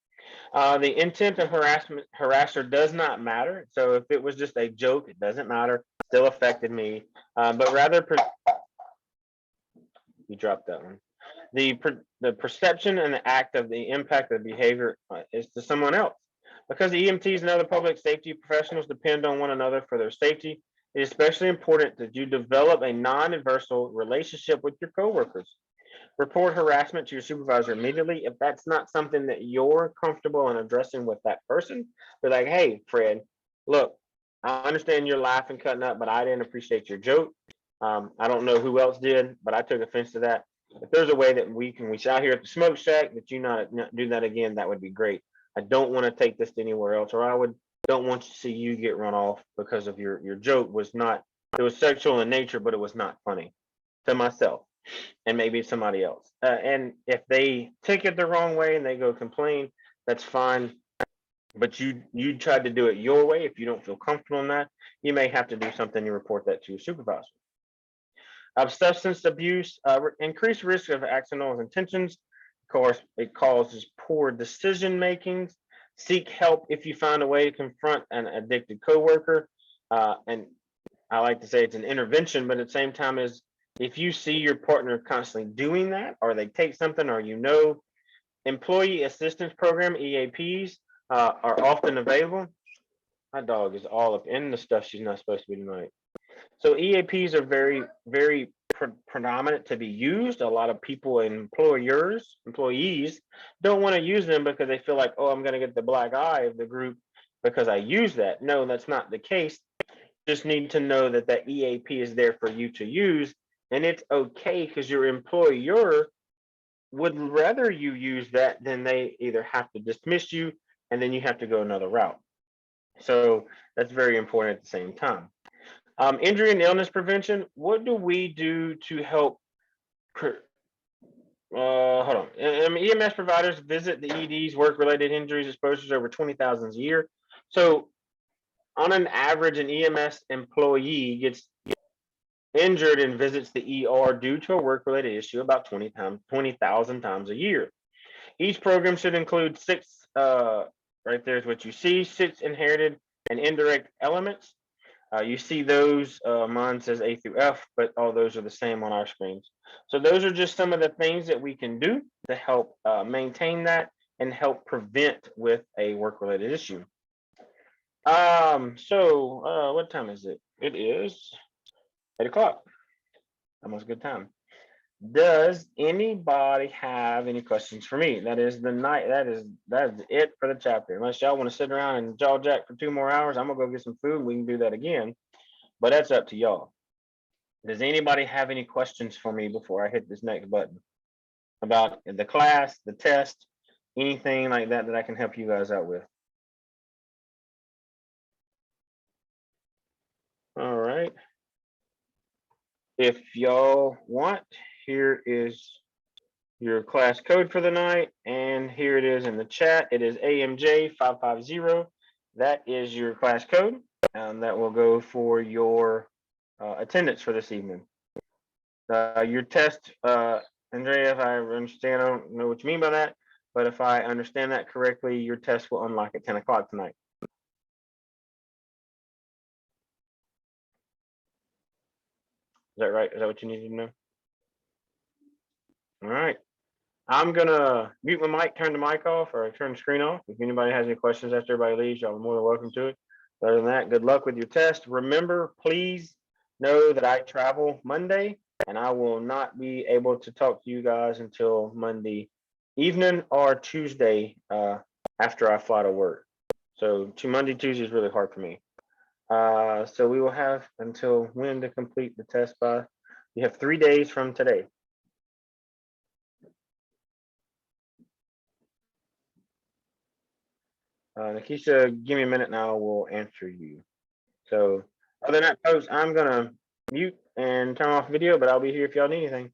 The intent of harasser does not matter. So if it was just a joke, it doesn't matter. Still affected me, but rather you dropped that one. The perception and the act of the impact of the behavior is to someone else. Because the EMTs and other public safety professionals depend on one another for their safety, it is especially important that you develop a non-adversarial relationship with your coworkers. Report harassment to your supervisor immediately. If that's not something that you're comfortable in addressing with that person, be like, hey, Fred, look, I understand you're laughing, cutting up, but I didn't appreciate your joke. I don't know who else did, but I took offense to that. If there's a way that we out here at the smoke shack that you not do that again, that would be great. I don't want to take this to anywhere else, or don't want to see you get run off because of your joke was not, it was sexual in nature, but it was not funny to myself and maybe somebody else. And if they take it the wrong way and they go complain, that's fine. But you tried to do it your way. If you don't feel comfortable in that, you may have to do something to report that to your supervisor. Substance abuse, increased risk of accidental intentions. Of course, it causes poor decision making. Seek help if you find a way to confront an addicted coworker. And I like to say it's an intervention, but at the same time is if you see your partner constantly doing that, or they take something, or employee assistance program (EAPs) are often available. My dog is all up in the stuff she's not supposed to be tonight. So EAPs are very, very predominant to be used. A lot of people, employees don't want to use them because they feel like, oh, I'm going to get the black eye of the group because I use that. No, that's not the case. Just need to know that that EAP is there for you to use, and it's okay because your employer would rather you use that than they either have to dismiss you and then you have to go another route. So that's very important at the same time. Injury and illness prevention. What do we do to help? Hold on. EMS providers visit the EDs, work-related injuries, exposures over 20,000 a year. So on an average, an EMS employee gets injured and visits the ER due to a work-related issue about 20,000 times a year. Each program should include six, right there's what you see, 6 inherited and indirect elements. You see those, mine says A through F, but all those are the same on our screens. So those are just some of the things that we can do to help maintain that and help prevent with a work-related issue. What time is it? It is 8 o'clock. Almost a good time. Does anybody have any questions for me? That is the night. That is it for the chapter. Unless y'all want to sit around and jaw jack for 2 more hours, I'm gonna go get some food. We can do that again, but that's up to y'all. Does anybody have any questions for me before I hit this next button about the class, the test, anything like that that I can help you guys out with? All right. If y'all want, here is your class code for the night, and here it is in the chat. It is AMJ 550. That is your class code, and that will go for your attendance for this evening. Your test, Andrea, if I understand, I don't know what you mean by that, but if I understand that correctly, your test will unlock at 10 o'clock tonight. Is that right? Is that what you need to know? All right. I'm gonna mute my mic, turn the mic off, or turn the screen off. If anybody has any questions after everybody leaves, y'all are more than welcome to it. Other than that, good luck with your test. Remember, please know that I travel Monday, and I will not be able to talk to you guys until Monday evening or Tuesday after I fly to work. So Monday, Tuesday is really hard for me. So we will have until when to complete the test by? You have 3 days from today. Nikisha, give me a minute now. We'll answer you. So other than that, folks, I'm gonna mute and turn off video, but I'll be here if y'all need anything.